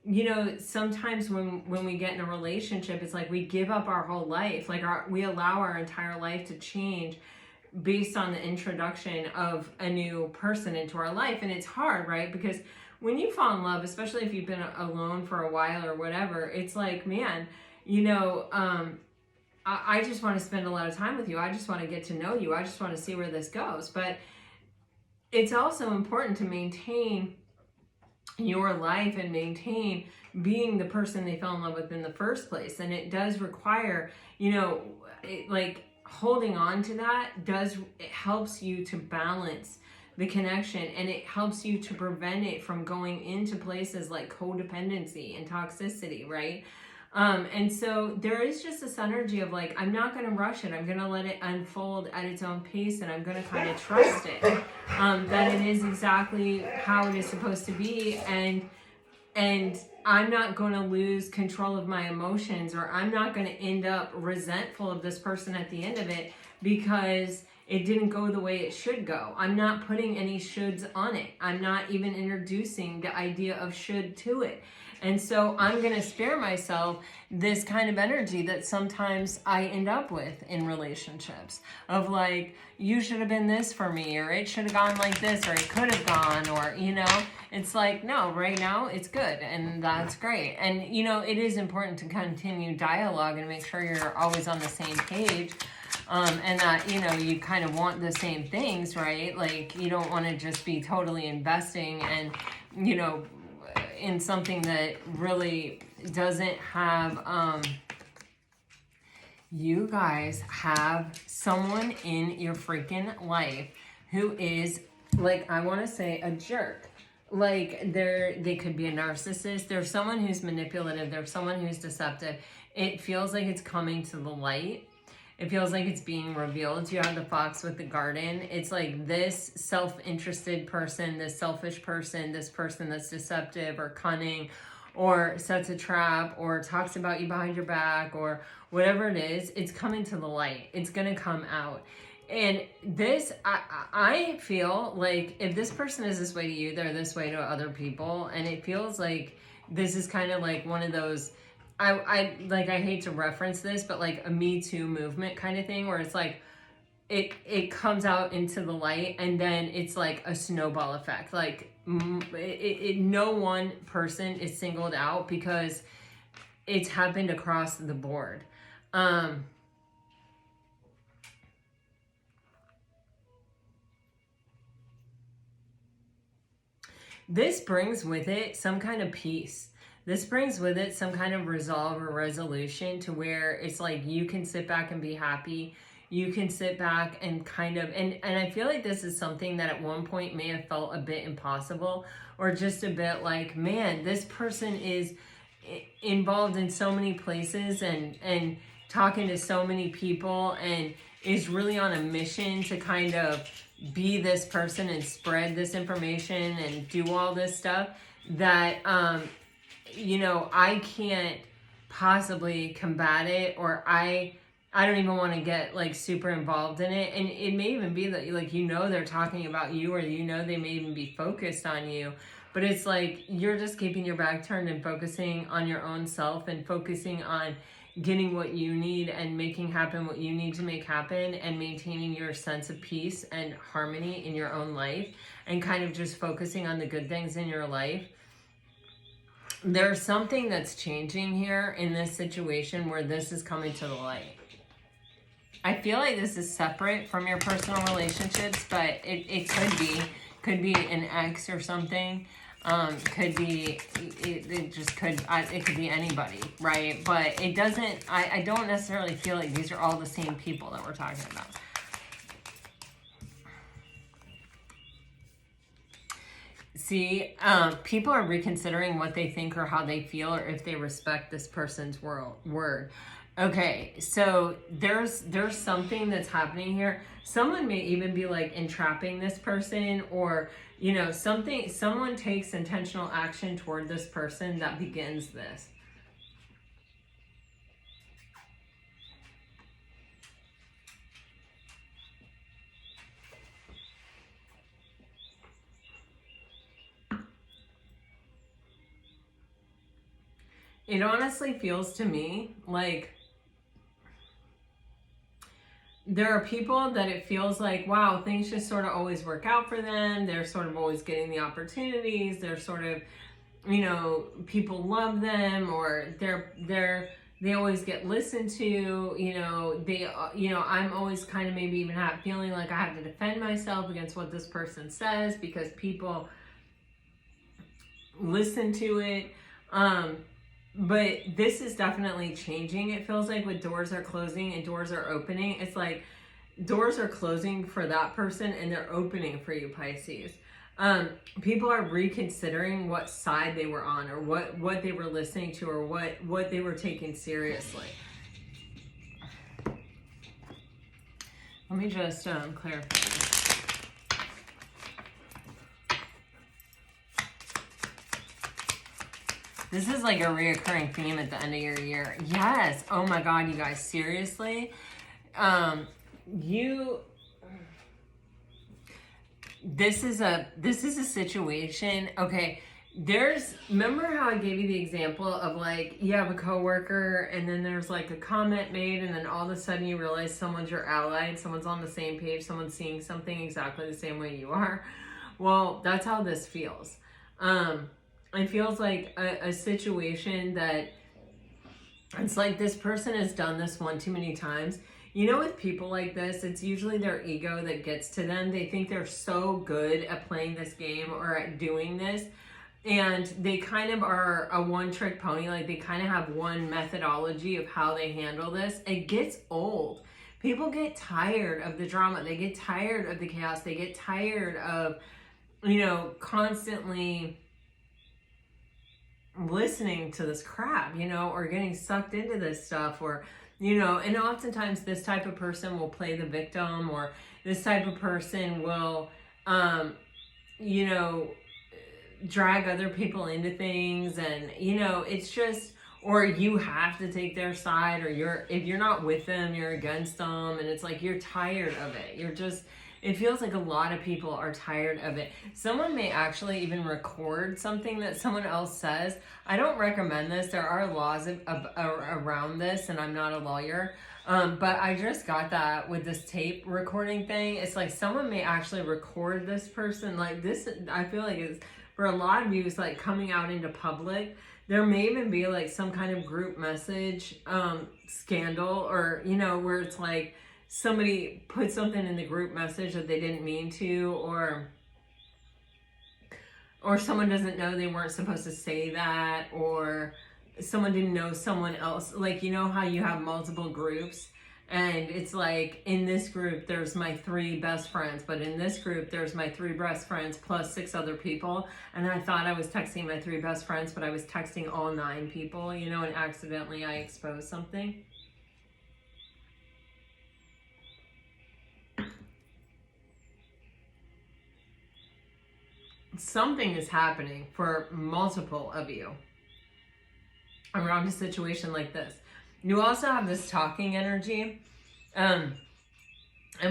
you know, sometimes when we get in a relationship, it's like we give up our whole life. Like we allow our entire life to change based on the introduction of a new person into our life. And it's hard, right? Because when you fall in love, especially if you've been alone for a while or whatever, it's like, man, you know, I just want to spend a lot of time with you. I just want to get to know you. I just want to see where this goes. But it's also important to maintain your life and maintain being the person they fell in love with in the first place. And it does require, you know, holding on to that it helps you to balance the connection, and it helps you to prevent it from going into places like codependency and toxicity, right? And so there is just this energy of like, I'm not going to rush it. I'm going to let it unfold at its own pace, and I'm going to kind of trust it, that it is exactly how it is supposed to be. And I'm not going to lose control of my emotions, or I'm not going to end up resentful of this person at the end of it because it didn't go the way it should go. I'm not putting any shoulds on it. I'm not even introducing the idea of should to it. And so I'm going to spare myself this kind of energy that sometimes I end up with in relationships of like, you should have been this for me, or it should have gone like this, or it could have gone, or, you know, it's like, no, right now it's good. And that's great. And, you know, it is important to continue dialogue and make sure you're always on the same page. And that, you know, you kind of want the same things, right? Like, you don't want to just be totally investing and, you know, in something that really doesn't have, you guys have someone in your freaking life who is, like, I want to say a jerk. Like, they could be a narcissist. There's someone who's manipulative. There's someone who's deceptive. It feels like it's coming to the light. It feels like it's being revealed. You have the fox with the garden. It's like this self-interested person, this selfish person, this person that's deceptive or cunning or sets a trap or talks about you behind your back or whatever it is, it's coming to the light. It's going to come out. And this, I feel like if this person is this way to you, they're this way to other people. And it feels like this is kind of like one of those, I hate to reference this, but like a Me Too movement kind of thing, where it's like, it comes out into the light and then it's like a snowball effect. Like no one person is singled out because it's happened across the board. This brings with it some kind of peace. This brings with it some kind of resolve or resolution to where it's like you can sit back and be happy. You can sit back and kind of, and I feel like this is something that at one point may have felt a bit impossible, or just a bit like, man, this person is involved in so many places and talking to so many people and is really on a mission to kind of be this person and spread this information and do all this stuff that, I can't possibly combat it, or I don't even want to get like super involved in it. And it may even be that like, they're talking about you, or they may even be focused on you, but it's like you're just keeping your back turned and focusing on your own self and focusing on getting what you need and making happen what you need to make happen, and maintaining your sense of peace and harmony in your own life, and kind of just focusing on the good things in your life. There's something that's changing here in this situation where this is coming to the light. I feel like this is separate from your personal relationships, but it could be an ex or something. Could be, it could be anybody, right? But it doesn't, I don't necessarily feel like these are all the same people that we're talking about. See, people are reconsidering what they think or how they feel, or if they respect this person's word. Okay, so there's something that's happening here. Someone may even be like entrapping this person, or someone takes intentional action toward this person that begins this. It honestly feels to me like there are people that it feels like, wow, things just sort of always work out for them. They're sort of always getting the opportunities. They're sort of, people love them, or they always get listened to. I'm always kind of maybe even feeling like I have to defend myself against what this person says because people listen to it. But this is definitely changing. It feels like with doors are closing and doors are opening. It's like doors are closing for that person and they're opening for you, Pisces. People are reconsidering what side they were on, or what they were listening to, or what they were taking seriously. Let me just clarify. This is like a reoccurring theme at the end of your year. Yes. Oh my God, you guys, seriously? This is a situation. Okay. Remember how I gave you the example of like, you have a coworker and then there's like a comment made, and then all of a sudden you realize someone's your ally and someone's on the same page, someone's seeing something exactly the same way you are. Well, that's how this feels. It feels like a situation that it's like this person has done this one too many times. With people like this, it's usually their ego that gets to them. They think they're so good at playing this game or at doing this. And they kind of are a one-trick pony. Like they kind of have one methodology of how they handle this. It gets old. People get tired of the drama. They get tired of the chaos. They get tired of, constantly listening to this crap, or getting sucked into this stuff, or, and oftentimes this type of person will play the victim, or this type of person will, drag other people into things. And, it's just, or you have to take their side, or if you're not with them, you're against them, and it's like you're tired of it. It feels like a lot of people are tired of it. Someone may actually even record something that someone else says. I don't recommend this. There are laws around this, and I'm not a lawyer. But I just got that with this tape recording thing. It's like someone may actually record this person. Like this, I feel like it's, for a lot of you, it's like coming out into public. There may even be like some kind of group message scandal, or, you know, where it's like, somebody put something in the group message that they didn't mean to, or someone doesn't know they weren't supposed to say that, or someone didn't know someone else. Like, you know how you have multiple groups, and it's like, in this group there's my 3 best friends, but in this group there's my 3 best friends plus 6 other people, and I thought I was texting my 3 best friends, but I was texting all 9 people, you know, and accidentally I exposed something. Something is happening for multiple of you around a situation like this. You also have this talking energy. And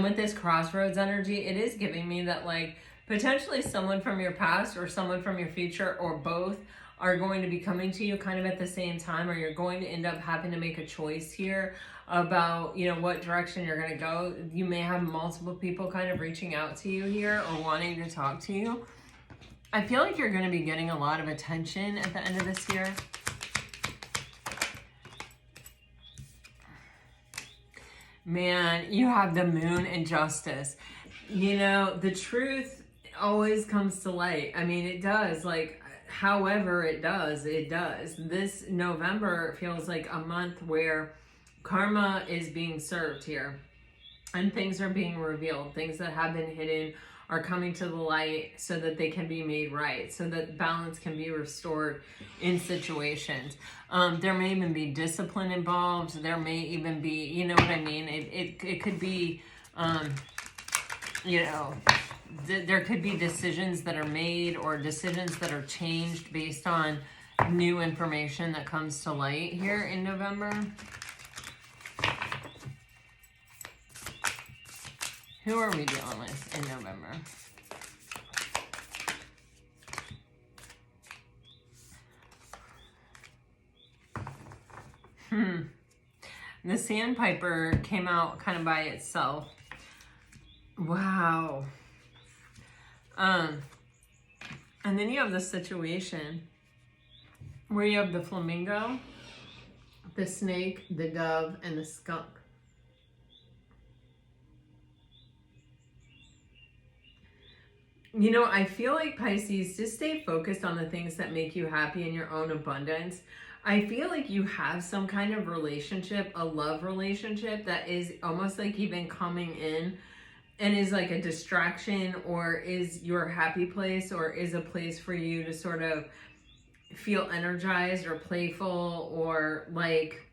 with this crossroads energy, it is giving me that, like, potentially someone from your past or someone from your future, or both, are going to be coming to you kind of at the same time, or you're going to end up having to make a choice here about, you know, what direction you're going to go. You may have multiple people kind of reaching out to you here or wanting to talk to you. I feel like you're going to be getting a lot of attention at the end of this year. Man, you have the moon and justice. You know, the truth always comes to light. I mean, it does. Like, however it does, it does. This November feels like a month where karma is being served here. And things are being revealed. Things that have been hidden are coming to the light so that they can be made right, so that balance can be restored in situations. There may even be discipline involved. There may even be, you know what I mean? It could be, you know, there could be decisions that are made or decisions that are changed based on new information that comes to light here in November. Who are we dealing with in November? The Sandpiper came out kind of by itself. Wow. And then you have the situation where you have the flamingo, the snake, the dove, and the skunk. You know, I feel like, Pisces, just stay focused on the things that make you happy in your own abundance. I feel like you have some kind of relationship, a love relationship, that is almost like even coming in and is like a distraction, or is your happy place, or is a place for you to sort of feel energized or playful, or like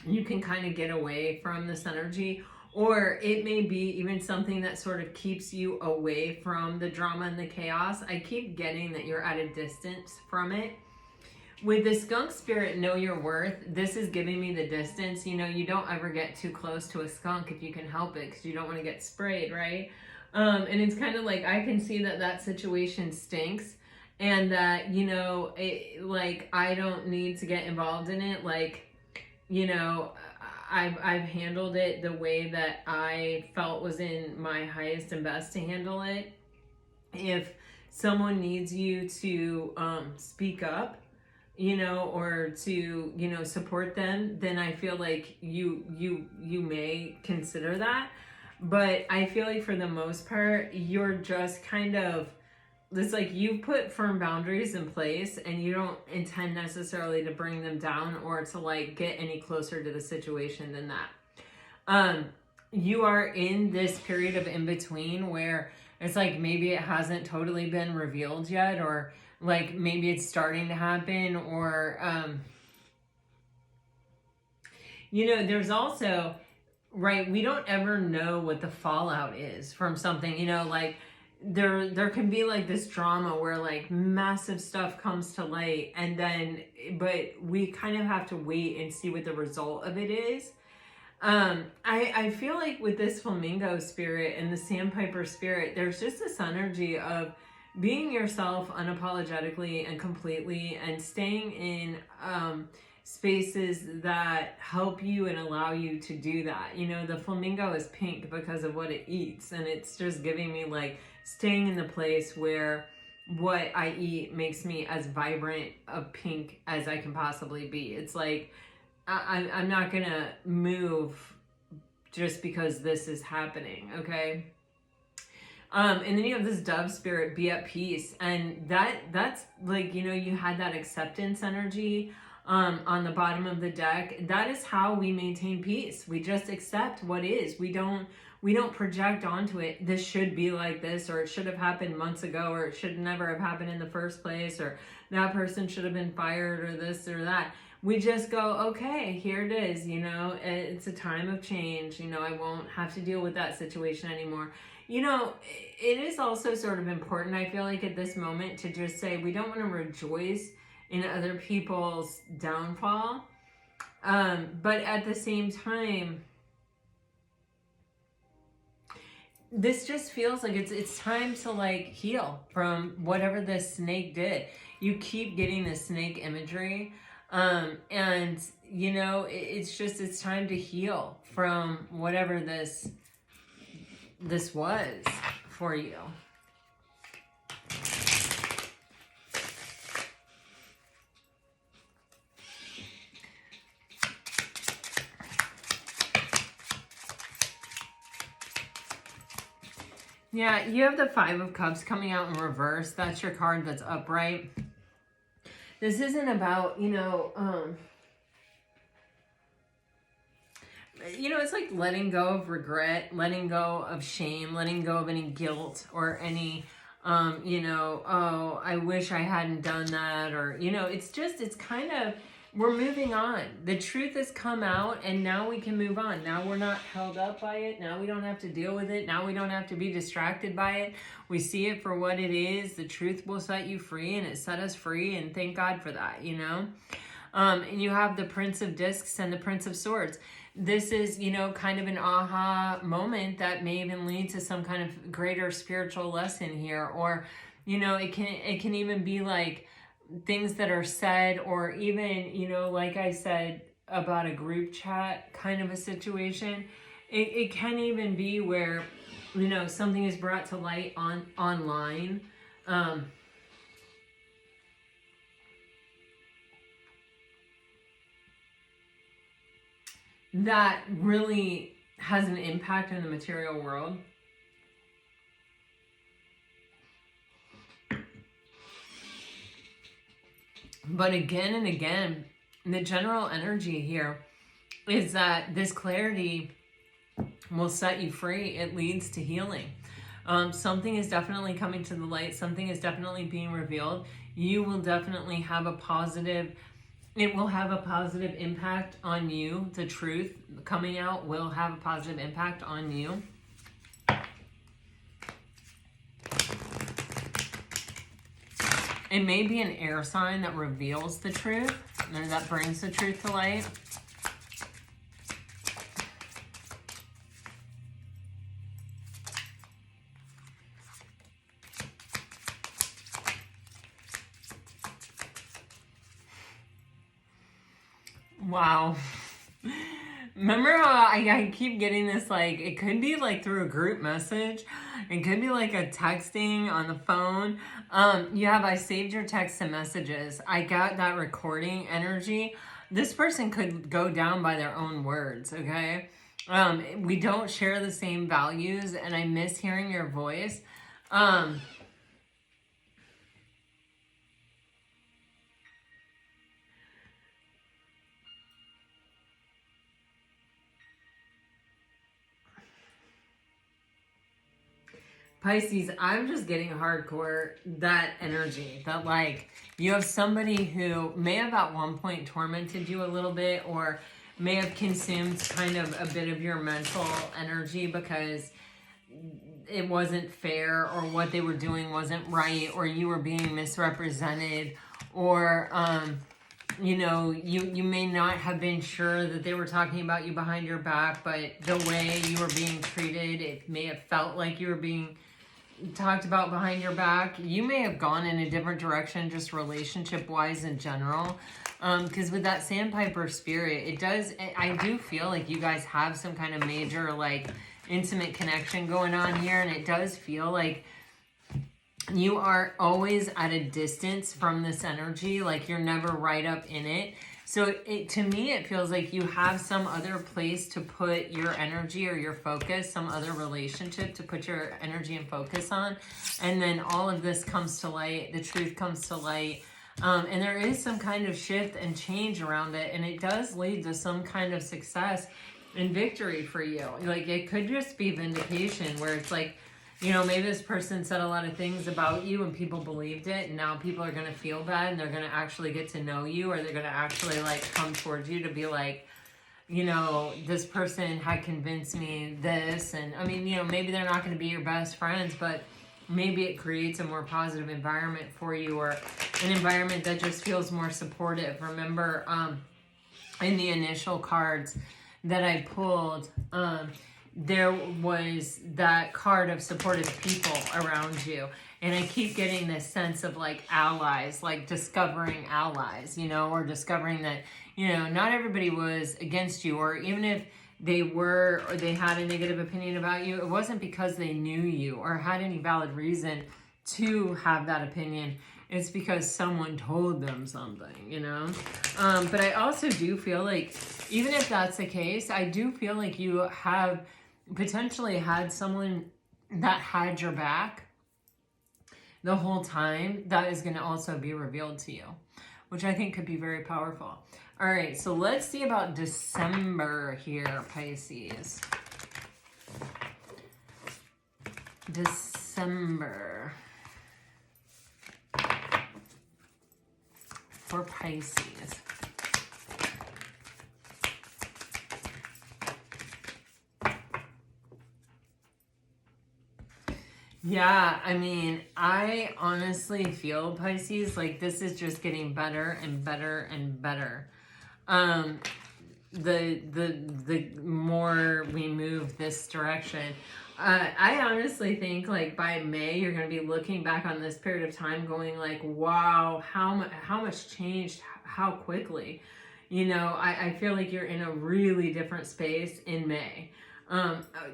you can kind of get away from this energy. Or it may be even something that sort of keeps you away from the drama and the chaos. I keep getting that you're at a distance from it. With the skunk spirit, know your worth, this is giving me the distance. You know, you don't ever get too close to a skunk if you can help it, because you don't want to get sprayed, right? And it's kind of like, I can see that situation stinks, and that, you know, like, I don't need to get involved in it. Like, you know, I've handled it the way that I felt was in my highest and best to handle it. If someone needs you to speak up, you know, or to, you know, support them, then I feel like you may consider that. But I feel like for the most part, you're just kind of, it's like you've put firm boundaries in place, and you don't intend necessarily to bring them down or to like get any closer to the situation than that. You are in this period of in between where it's like maybe it hasn't totally been revealed yet, or like maybe it's starting to happen, or you know, there's also, right, we don't ever know what the fallout is from something, you know, like there can be like this drama where like massive stuff comes to light, and then but we kind of have to wait and see what the result of it is. I feel like with this flamingo spirit and the sandpiper spirit, there's just this energy of being yourself unapologetically and completely, and staying in spaces that help you and allow you to do that. You know, the flamingo is pink because of what it eats, and it's just giving me like staying in the place where what I eat makes me as vibrant of pink as I can possibly be. It's like I'm not gonna move just because this is happening, okay? And then you have this dove spirit, be at peace, and that's like, you know, you had that acceptance energy on the bottom of the deck. That is how we maintain peace. We just accept what is. We don't project onto it, this should be like this, or it should have happened months ago, or it should never have happened in the first place, or that person should have been fired, or this or that. We just go, okay, here it is, you know, it's a time of change, you know, I won't have to deal with that situation anymore. You know, it is also sort of important, I feel like, at this moment to just say we don't want to rejoice in other people's downfall, but at the same time, this just feels like it's time to like heal from whatever this snake did. You keep getting the snake imagery, and you know, it's time to heal from whatever this was for you. Yeah, you have the Five of Cups coming out in reverse. That's your card that's upright. This isn't about, you know, it's like letting go of regret, letting go of shame, letting go of any guilt or any, oh, I wish I hadn't done that, or, you know, it's kind of, we're moving on. The truth has come out, and now we can move on. Now we're not held up by it. Now we don't have to deal with it. Now we don't have to be distracted by it. We see it for what it is. The truth will set you free, and it set us free, and thank God for that, you know? And you have the Prince of Discs and the Prince of Swords. This is, you know, kind of an aha moment that may even lead to some kind of greater spiritual lesson here. Or, you know, it can even be like things that are said, or even, you know, like I said about a group chat kind of a situation. It can even be where, you know, something is brought to light online. That really has an impact in the material world. But again and again, the general energy here is that this clarity will set you free. It leads to healing. Something is definitely coming to the light. Something is definitely being revealed. You will definitely have it will have a positive impact on you. The truth coming out will have a positive impact on you. It may be an air sign that reveals the truth, or that brings the truth to light. Wow. Remember how I keep getting this, like, it could be like through a group message. It could be like a texting on the phone. You have, I saved your texts and messages. I got that recording energy. This person could go down by their own words, okay? We don't share the same values, and I miss hearing your voice. Pisces, I'm just getting hardcore that energy, that like you have somebody who may have at one point tormented you a little bit, or may have consumed kind of a bit of your mental energy, because it wasn't fair, or what they were doing wasn't right, or you were being misrepresented, or you know, you may not have been sure that they were talking about you behind your back, but the way you were being treated, it may have felt like you were being talked about behind your back. You may have gone in a different direction, just relationship wise in general, because with that sandpiper spirit, I do feel like you guys have some kind of major like intimate connection going on here, and it does feel like you are always at a distance from this energy, like you're never right up in it. So to me, it feels like you have some other place to put your energy or your focus, some other relationship to put your energy and focus on. And then all of this comes to light, the truth comes to light. And there is some kind of shift and change around it. And it does lead to some kind of success and victory for you. Like it could just be vindication, where it's like, you know, maybe this person said a lot of things about you and people believed it, and now people are going to feel bad and they're going to actually get to know you, or they're going to actually like come towards you to be like, you know, this person had convinced me this. And I mean, you know, maybe they're not going to be your best friends, but maybe it creates a more positive environment for you, or an environment that just feels more supportive. Remember, in the initial cards that I pulled, there was that card of supportive people around you. And I keep getting this sense of like allies, like discovering allies, you know, or discovering that, you know, not everybody was against you, or even if they were, or they had a negative opinion about you, it wasn't because they knew you or had any valid reason to have that opinion. It's because someone told them something, you know? But I also do feel like, even if that's the case, I do feel like you have potentially had someone that had your back the whole time that is going to also be revealed to you, which I think could be very powerful. All right, so let's see about December here, Pisces. December for Pisces. Yeah, I mean, I honestly feel, Pisces, like this is just getting better and better and better. The more we move this direction, I honestly think like by May you're going to be looking back on this period of time going like, wow, how much changed, how quickly. You know, I feel like you're in a really different space in May.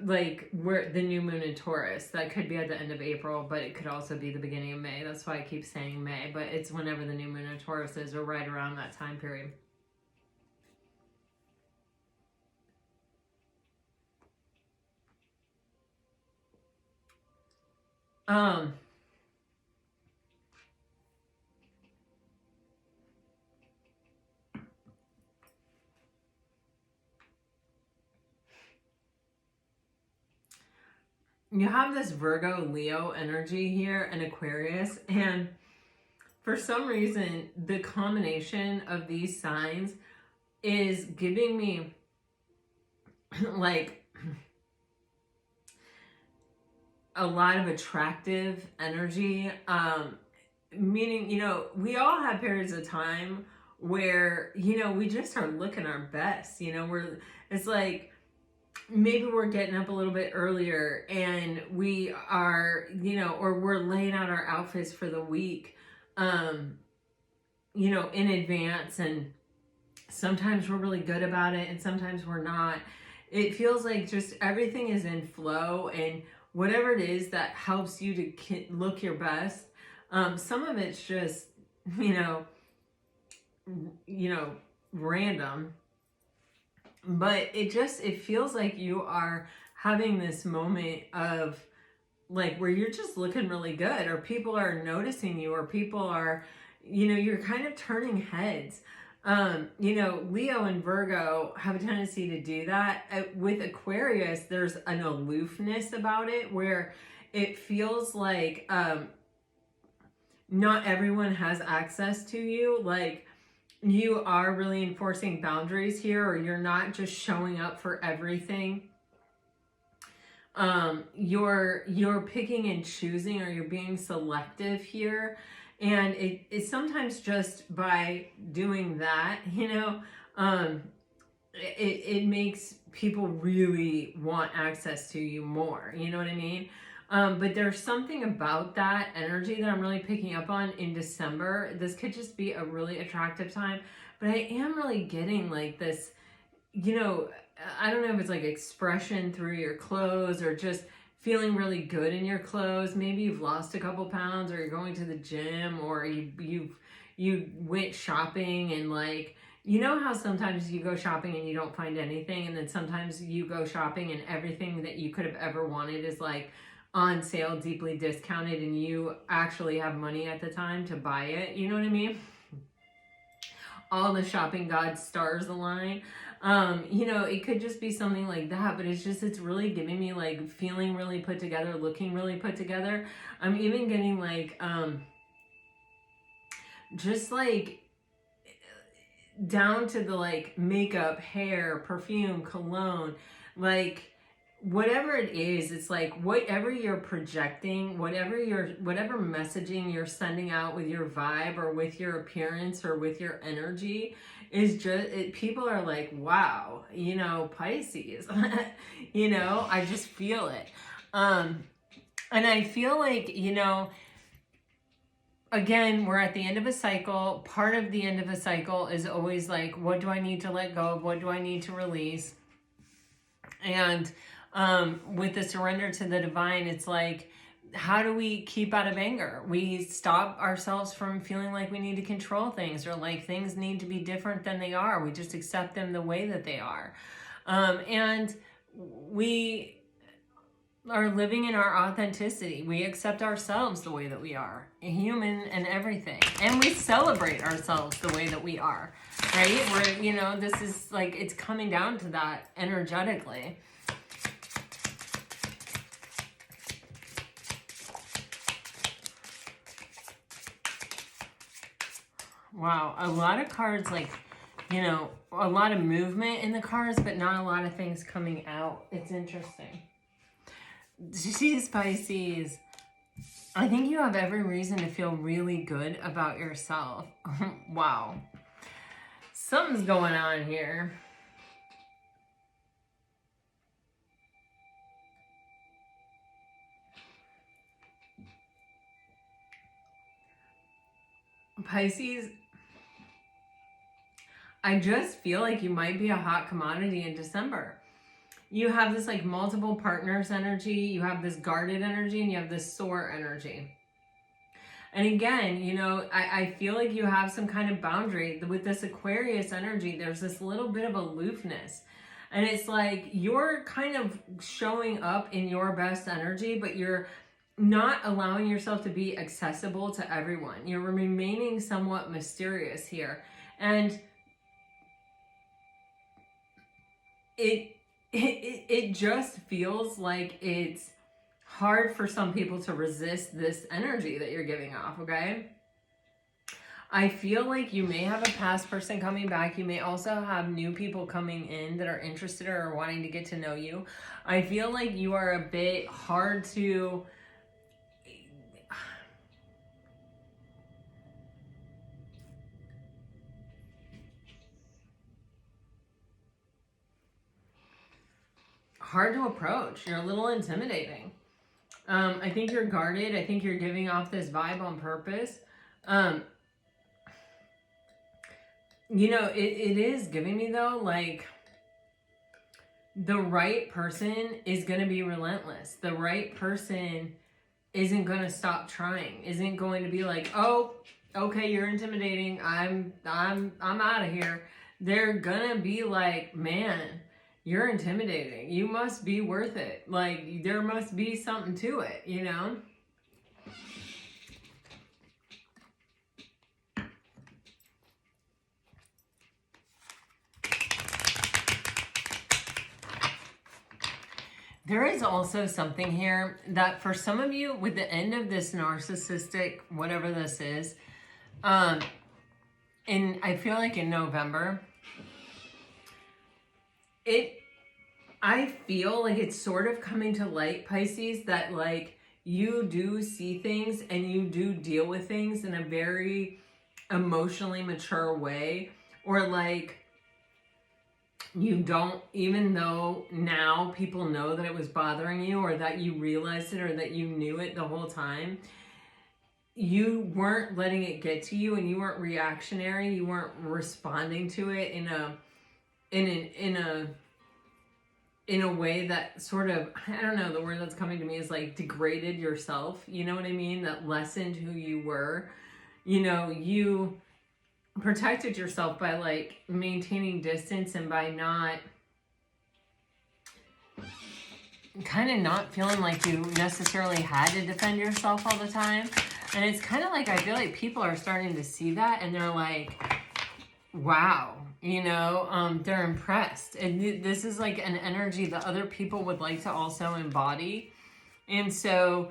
Like where the new moon in Taurus, that could be at the end of April, but it could also be the beginning of May. That's why I keep saying May, but it's whenever the new moon in Taurus is, or right around that time period. You have this Virgo, Leo energy here, and Aquarius, and for some reason, the combination of these signs is giving me like a lot of attractive energy, meaning, you know, we all have periods of time where, you know, we just are looking our best, you know, it's like, maybe we're getting up a little bit earlier and we are, you know, or we're laying out our outfits for the week, you know, in advance. And sometimes we're really good about it and sometimes we're not. It feels like just everything is in flow, and whatever it is that helps you to look your best. Some of it's just, you know, random. But it feels like you are having this moment of like where you're just looking really good, or people are noticing you, or people are, you know, you're kind of turning heads. You know, Leo and Virgo have a tendency to do that. With Aquarius, there's an aloofness about it where it feels like not everyone has access to you. Like, you are really enforcing boundaries here, or you're not just showing up for everything. you're picking and choosing, or you're being selective here. And it's sometimes just by doing that, you know, it makes people really want access to you more. You know what I mean? But there's something about that energy that I'm really picking up on in December. This could just be a really attractive time, but I am really getting like this, you know, I don't know if it's like expression through your clothes, or just feeling really good in your clothes. Maybe you've lost a couple pounds, or you're going to the gym, or you went shopping, and like, you know how sometimes you go shopping and you don't find anything, and then sometimes you go shopping and everything that you could have ever wanted is like on sale, deeply discounted, and you actually have money at the time to buy it. You know what I mean? All the shopping gods stars align. You know, it could just be something like that, but it's really giving me like feeling really put together, looking really put together. I'm even getting like, just like down to the like makeup, hair, perfume, cologne, like whatever it is, it's like whatever you're projecting, whatever messaging you're sending out with your vibe, or with your appearance, or with your energy, is just, people are like, wow, you know, Pisces. You know, I just feel it. And I feel like, you know, again, we're at the end of a cycle. Part of the end of a cycle is always like, what do I need to let go of? What do I need to release? And with the surrender to the divine, it's like, how do we keep out of anger? We stop ourselves from feeling like we need to control things, or like things need to be different than they are. We just accept them the way that they are. And we are living in our authenticity. We accept ourselves the way that we are, human and everything. And we celebrate ourselves the way that we are, right? We're, you know, this is like, it's coming down to that energetically. Wow, a lot of cards, like, you know, a lot of movement in the cards, but not a lot of things coming out. It's interesting. Jeez, Pisces. I think you have every reason to feel really good about yourself. Wow. Something's going on here. Pisces, I just feel like you might be a hot commodity in December. You have this like multiple partners energy, you have this guarded energy, and you have this soar energy. And again, you know, I feel like you have some kind of boundary. With this Aquarius energy, there's this little bit of aloofness. And it's like you're kind of showing up in your best energy, but you're not allowing yourself to be accessible to everyone. You're remaining somewhat mysterious here. And it just feels like it's hard for some people to resist this energy that you're giving off, okay? I feel like you may have a past person coming back. You may also have new people coming in that are interested or wanting to get to know you. I feel like you are a bit hard to... hard to approach. You're a little intimidating. I think you're guarded. I think you're giving off this vibe on purpose. You know, it is giving me though, like, the right person is going to be relentless. The right person isn't going to stop trying. Isn't going to be like, oh, okay, you're intimidating. I'm out of here. They're going to be like, man, you're intimidating. You must be worth it. Like, there must be something to it, you know? There is also something here that for some of you, with the end of this narcissistic, whatever this is, I feel like in November, I feel like it's sort of coming to light, Pisces, that like you do see things and you do deal with things in a very emotionally mature way, or like you don't, even though now people know that it was bothering you, or that you realized it, or that you knew it the whole time, you weren't letting it get to you, and you weren't reactionary, you weren't responding to it in a way that sort of, I don't know, the word that's coming to me is like degraded yourself, you know what I mean? That lessened who you were. You know, you protected yourself by like maintaining distance, and by not kind of not feeling like you necessarily had to defend yourself all the time. And it's kind of like, I feel like people are starting to see that, and they're like, wow, you know, they're impressed. And this is like an energy that other people would like to also embody. And so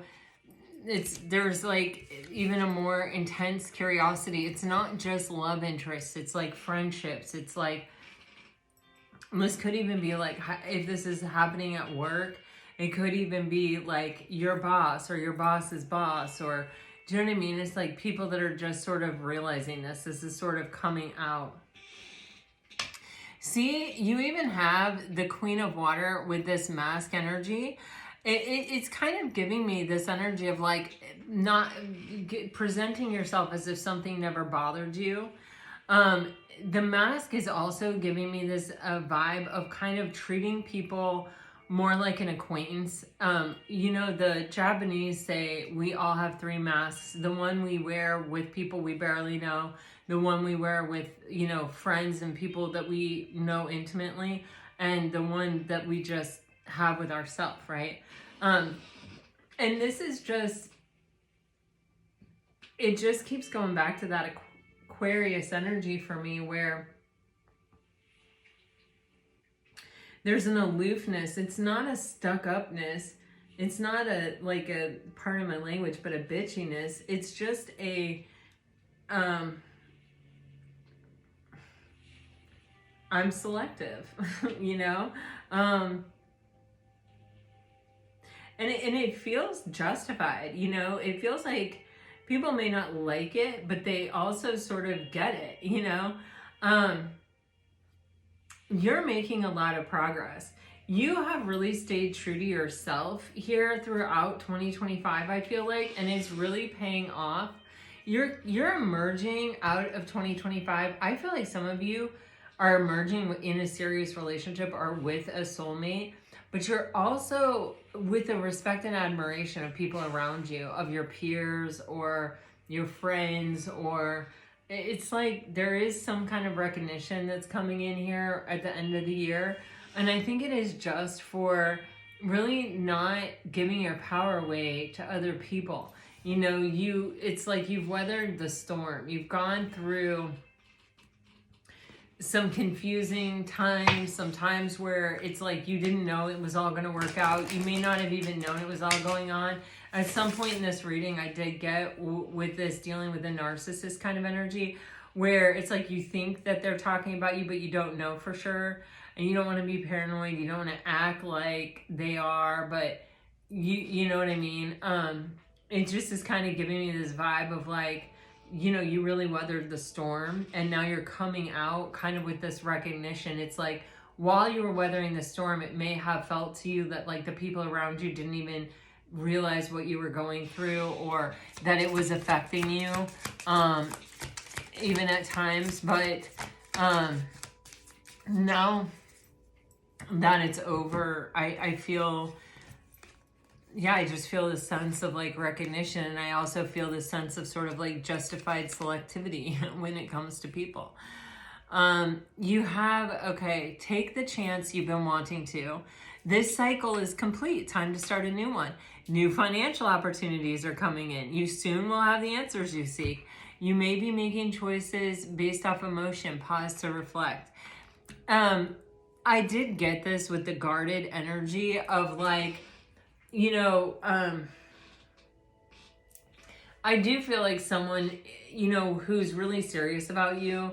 there's like even a more intense curiosity. It's not just love interests, it's like friendships. It's like, this could even be like, if this is happening at work, it could even be like your boss or your boss's boss, or do you know what I mean? It's like people that are just sort of realizing this is sort of coming out. See, you even have the Queen of Water with this mask energy. It's kind of giving me this energy of like not presenting yourself as if something never bothered you. The mask is also giving me this vibe of kind of treating people more like an acquaintance. You know, the Japanese say we all have three masks. The one we wear with people we barely know, the one we wear with, you know, friends and people that we know intimately, and the one that we just have with ourselves, right? And this is just, it just keeps going back to that Aquarius energy for me, where there's an aloofness. It's not a stuck-upness. It's not a, like a, pardon my language, but a bitchiness. It's just a, I'm selective, you know? And it feels justified, you know? It feels like people may not like it, but they also sort of get it, you know? You're making a lot of progress. You have really stayed true to yourself here throughout 2025, I feel like, and it's really paying off. You're emerging out of 2025. I feel like some of you are emerging in a serious relationship or with a soulmate, but you're also with the respect and admiration of people around you, of your peers or your friends, or it's like there is some kind of recognition that's coming in here at the end of the year. And I think it is just for really not giving your power away to other people. You know, it's like you've weathered the storm. You've gone through some confusing times, some times where it's like you didn't know it was all going to work out. You may not have even known it was all going on. At some point in this reading, I did get with this dealing with a narcissist kind of energy, where it's like you think that they're talking about you, but you don't know for sure. And you don't want to be paranoid. You don't want to act like they are, but you know what I mean? It just is kind of giving me this vibe of like, you know, you really weathered the storm, and now you're coming out kind of with this recognition. It's like, while you were weathering the storm, it may have felt to you that like the people around you didn't even realize what you were going through, or that it was affecting you, even at times. But now that it's over, I feel, yeah, I just feel this sense of like recognition. And I also feel this sense of sort of like justified selectivity when it comes to people. You have, okay, take the chance you've been wanting to. This cycle is complete. Time to start a new one. New financial opportunities are coming in. You soon will have the answers you seek. You may be making choices based off emotion. Pause to reflect. I did get this with the guarded energy of like, you know, I do feel like someone, you know, who's really serious about you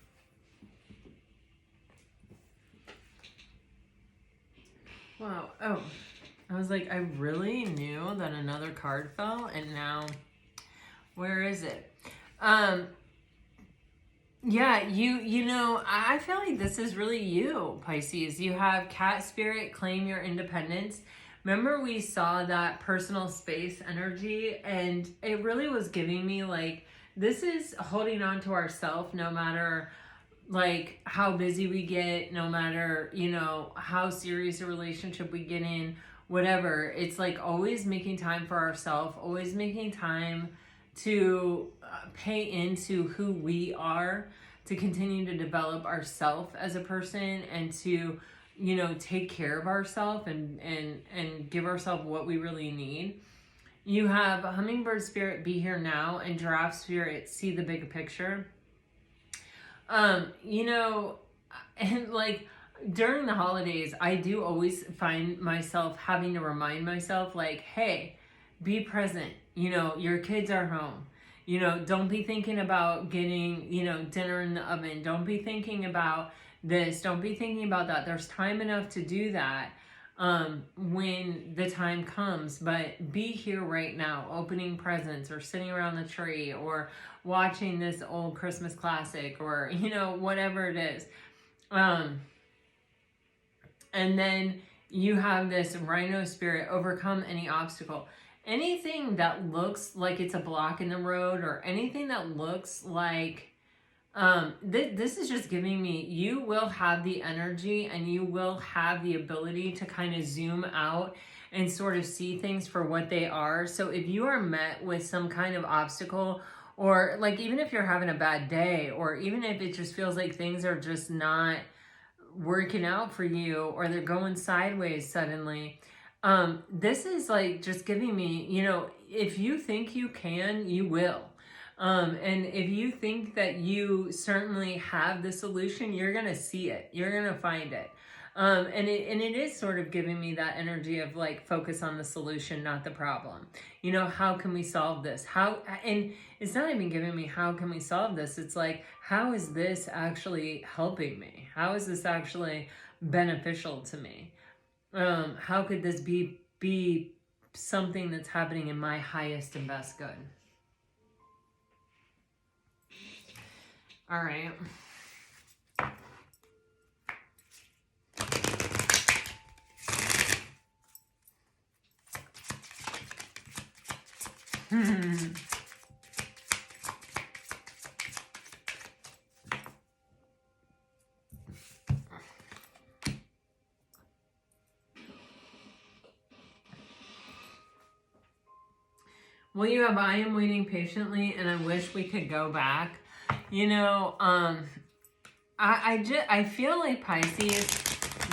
was like, I really knew that another card fell, and now, where is it? Yeah, you know, I feel like this is really you, Pisces. You have cat spirit, claim your independence. Remember we saw that personal space energy, and it really was giving me like, this is holding on to ourself no matter like how busy we get, no matter, you know, how serious a relationship we get in, whatever. It's like always making time for ourselves, always making time to pay into who we are, to continue to develop ourselves as a person, and to, you know, take care of ourselves and give ourselves what we really need. You have hummingbird spirit, be here now, and giraffe spirit, see the big picture. You know, and like during the holidays, I do always find myself having to remind myself, like, hey, be present. You know, your kids are home. You know, don't be thinking about getting, you know, dinner in the oven. Don't be thinking about this. Don't be thinking about that. There's time enough to do that when the time comes. But be here right now, opening presents or sitting around the tree or watching this old Christmas classic, or, you know, whatever it is. And then you have this rhino spirit, overcome any obstacle. Anything that looks like it's a block in the road, or anything that looks like, this is just giving me, you will have the energy and you will have the ability to kind of zoom out and sort of see things for what they are. So if you are met with some kind of obstacle, or like even if you're having a bad day, or even if it just feels like things are just not working out for you, or they're going sideways suddenly, this is like just giving me, you know, if you think you can, you will. And if you think that you certainly have the solution, you're going to see it. You're going to find it. And it is sort of giving me that energy of like, focus on the solution, not the problem. You know, how can we solve this? And it's not even giving me, how can we solve this? It's like, how is this actually helping me? How is this actually beneficial to me? How could this be something that's happening in my highest and best good? All right. Well, you have, I am waiting patiently, and I wish we could go back. You know, I feel like, Pisces,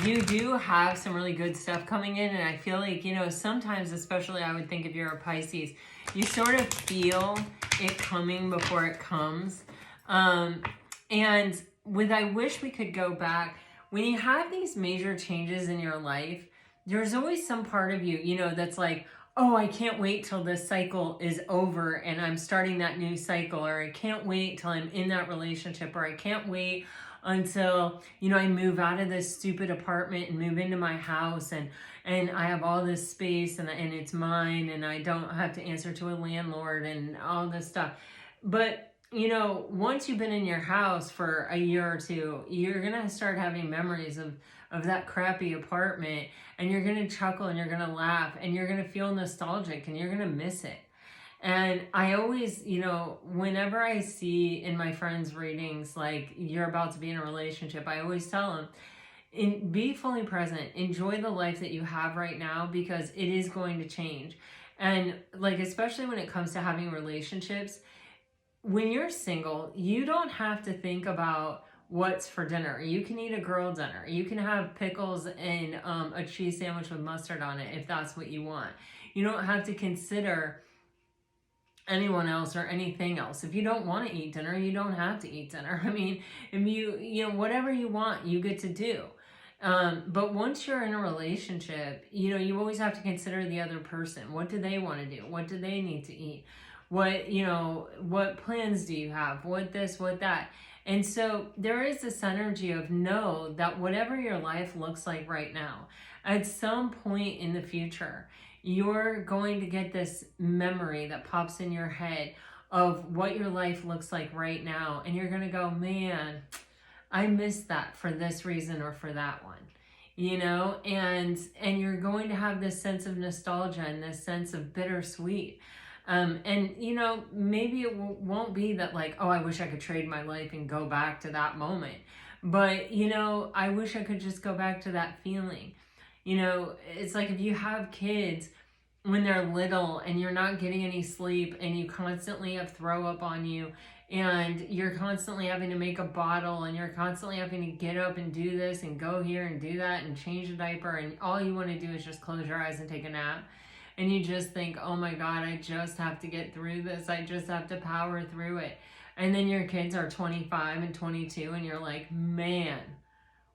you do have some really good stuff coming in, and I feel like, you know, sometimes, especially I would think if you're a Pisces, you sort of feel it coming before it comes. And with I wish we could go back, when you have these major changes in your life, there's always some part of you, you know, that's like, oh, I can't wait till this cycle is over and I'm starting that new cycle, or I can't wait till I'm in that relationship, or I can't wait until, you know, I move out of this stupid apartment and move into my house, and I have all this space and it's mine, and I don't have to answer to a landlord and all this stuff. But, you know, once you've been in your house for a year or two, you're going to start having memories of that crappy apartment, and you're going to chuckle and you're going to laugh and you're going to feel nostalgic and you're going to miss it. And I always, you know, whenever I see in my friends' readings, like, you're about to be in a relationship, I always tell them, be fully present, enjoy the life that you have right now, because it is going to change. And like, especially when it comes to having relationships, when you're single, you don't have to think about what's for dinner. You can eat a girl dinner. You can have pickles and a cheese sandwich with mustard on it if that's what you want. You don't have to consider anyone else or anything else. If you don't want to eat dinner, you don't have to eat dinner. I mean, if you know, whatever you want, you get to do. But once you're in a relationship, you know, you always have to consider the other person. What do they want to do? What do they need to eat? What, you know, what plans do you have? What this, what that? And so there is this energy of, know that whatever your life looks like right now, at some point in the future, you're going to get this memory that pops in your head of what your life looks like right now. And you're going to go, man, I missed that for this reason or for that one, and you're going to have this sense of nostalgia and this sense of bittersweet. And maybe it won't be that like, oh, I wish I could trade my life and go back to that moment. But, I wish I could just go back to that feeling. It's like if you have kids when they're little and you're not getting any sleep and you constantly have throw up on you and you're constantly having to make a bottle and you're constantly having to get up and do this and go here and do that and change a diaper, and all you want to do is just close your eyes and take a nap. And you just think, oh my God, I just have to get through this. I just have to power through it. And then your kids are 25 and 22 and you're like, man,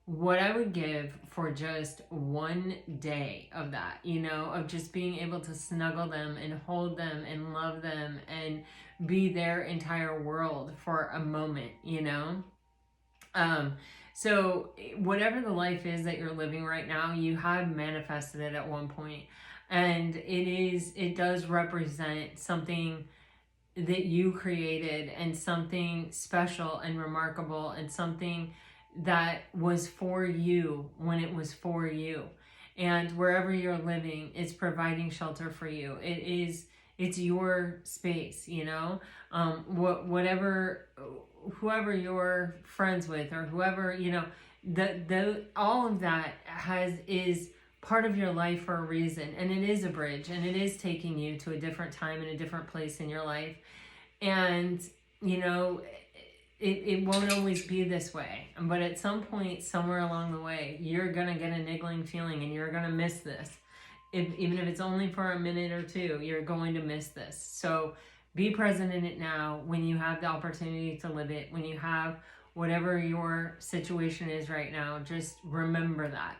what I would give for just one day of that, of just being able to snuggle them and hold them and love them and be their entire world for a moment, So whatever the life is that you're living right now, you have manifested it at one point. And it does represent something that you created and something special and remarkable and something that was for you when it was for you. And wherever you're living, it's providing shelter for you. It's your space, whoever you're friends with or whoever, all of that is part of your life for a reason. And it is a bridge, and it is taking you to a different time and a different place in your life. And, it won't always be this way. But at some point, somewhere along the way, you're going to get a niggling feeling and you're going to miss this. Even if it's only for a minute or two, you're going to miss this. So be present in it now when you have the opportunity to live it, when you have whatever your situation is right now, just remember that.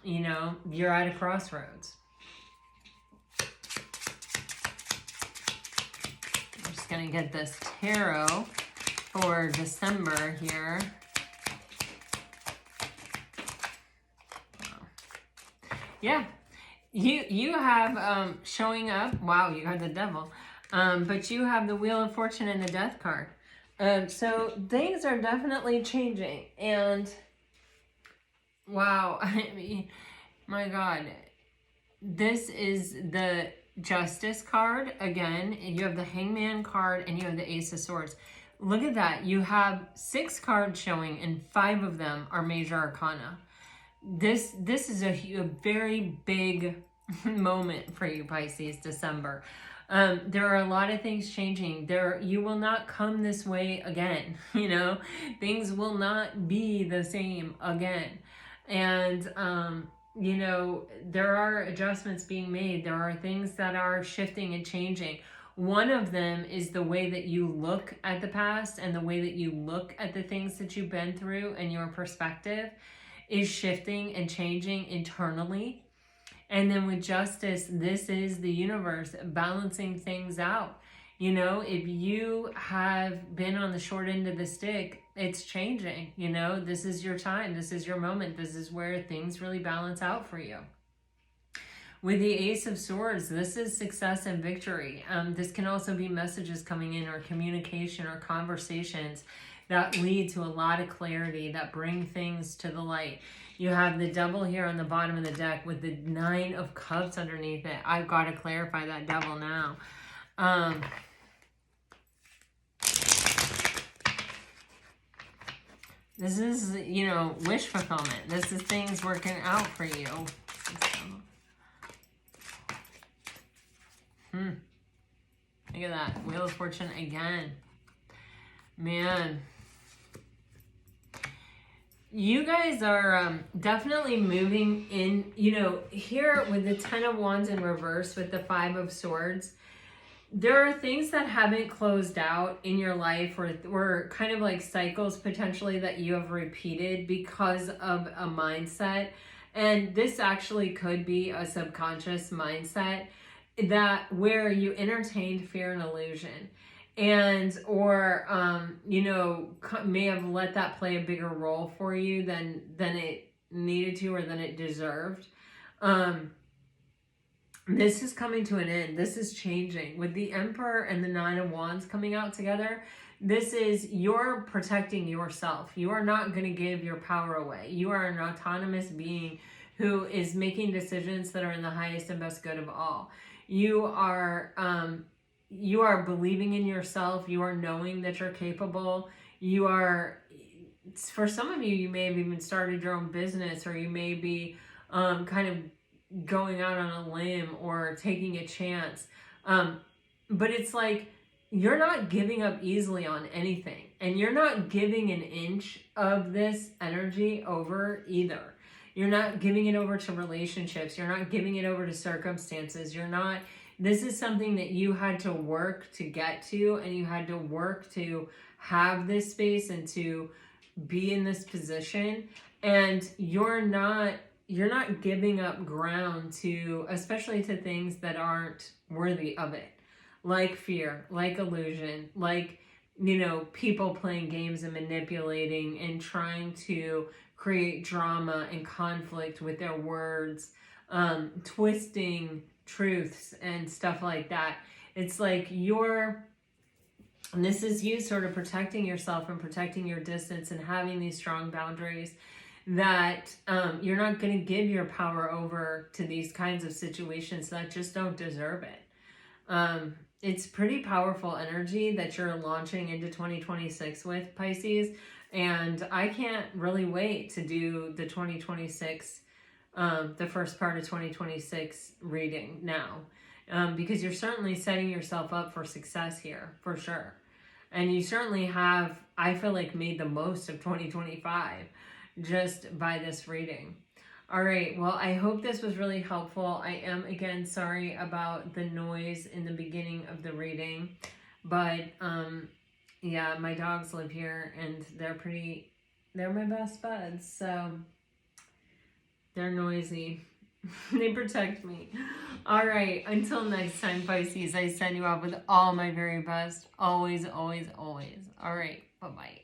You're at a crossroads. I'm just going to get this tarot for December here. Yeah, you have showing up. Wow, you got the Devil, but you have the Wheel of Fortune and the Death card. So things are definitely changing, and wow, I mean, my God, this is the Justice card again. You have the Hangman card, and you have the Ace of Swords. Look at that. You have 6 cards showing, and 5 of them are major arcana. This is a very big moment for you, Pisces, December. There are a lot of things changing. You will not come this way again. Things will not be the same again. And, there are adjustments being made. There are things that are shifting and changing. One of them is the way that you look at the past and the way that you look at the things that you've been through, and your perspective is shifting and changing internally. And then with Justice, this is the universe balancing things out. If you have been on the short end of the stick, it's changing. This is your time. This is your moment. This is where things really balance out for you. With the Ace of Swords, this is success and victory. This can also be messages coming in, or communication, or conversations that lead to a lot of clarity, that bring things to the light. You have the Devil here on the bottom of the deck with the 9 of Cups underneath it. I've got to clarify that Devil now. This is, wish fulfillment. This is things working out for you. Look at that. Wheel of Fortune again. Man. You guys are definitely moving in, here with the 10 of Wands in reverse with the 5 of Swords. There are things that haven't closed out in your life, or kind of like cycles potentially that you have repeated because of a mindset. And this actually could be a subconscious mindset that where you entertained fear and illusion, and or may have let that play a bigger role for you than it needed to or than it deserved. This is coming to an end. This is changing. With the Emperor and the Nine of Wands coming out together, this is you're protecting yourself. You are not going to give your power away. You are an autonomous being who is making decisions that are in the highest and best good of all. You are believing in yourself. You are knowing that you're capable. You are, for some of you, you may have even started your own business, or you may be kind of going out on a limb or taking a chance. But it's like, you're not giving up easily on anything, and you're not giving an inch of this energy over either. You're not giving it over to relationships. You're not giving it over to circumstances. This is something that you had to work to get to, and you had to work to have this space and to be in this position. And you're not giving up ground to, especially to things that aren't worthy of it. Like fear, like illusion, like, people playing games and manipulating and trying to create drama and conflict with their words, twisting truths and stuff like that. It's like this is you sort of protecting yourself and protecting your distance and having these strong boundaries that you're not going to give your power over to these kinds of situations that just don't deserve it. It's pretty powerful energy that you're launching into 2026 with, Pisces. And I can't really wait to do the 2026, the first part of 2026 reading now. Because you're certainly setting yourself up for success here, for sure. And you certainly have, I feel like, made the most of 2025 just by this reading. All right, well, I hope this was really helpful. I am, again, sorry about the noise in the beginning of the reading. But, yeah, my dogs live here, and they're my best buds. So, they're noisy. They protect me. All right, until next time, Pisces, I send you off with all my very best. Always, always, always. All right, bye-bye.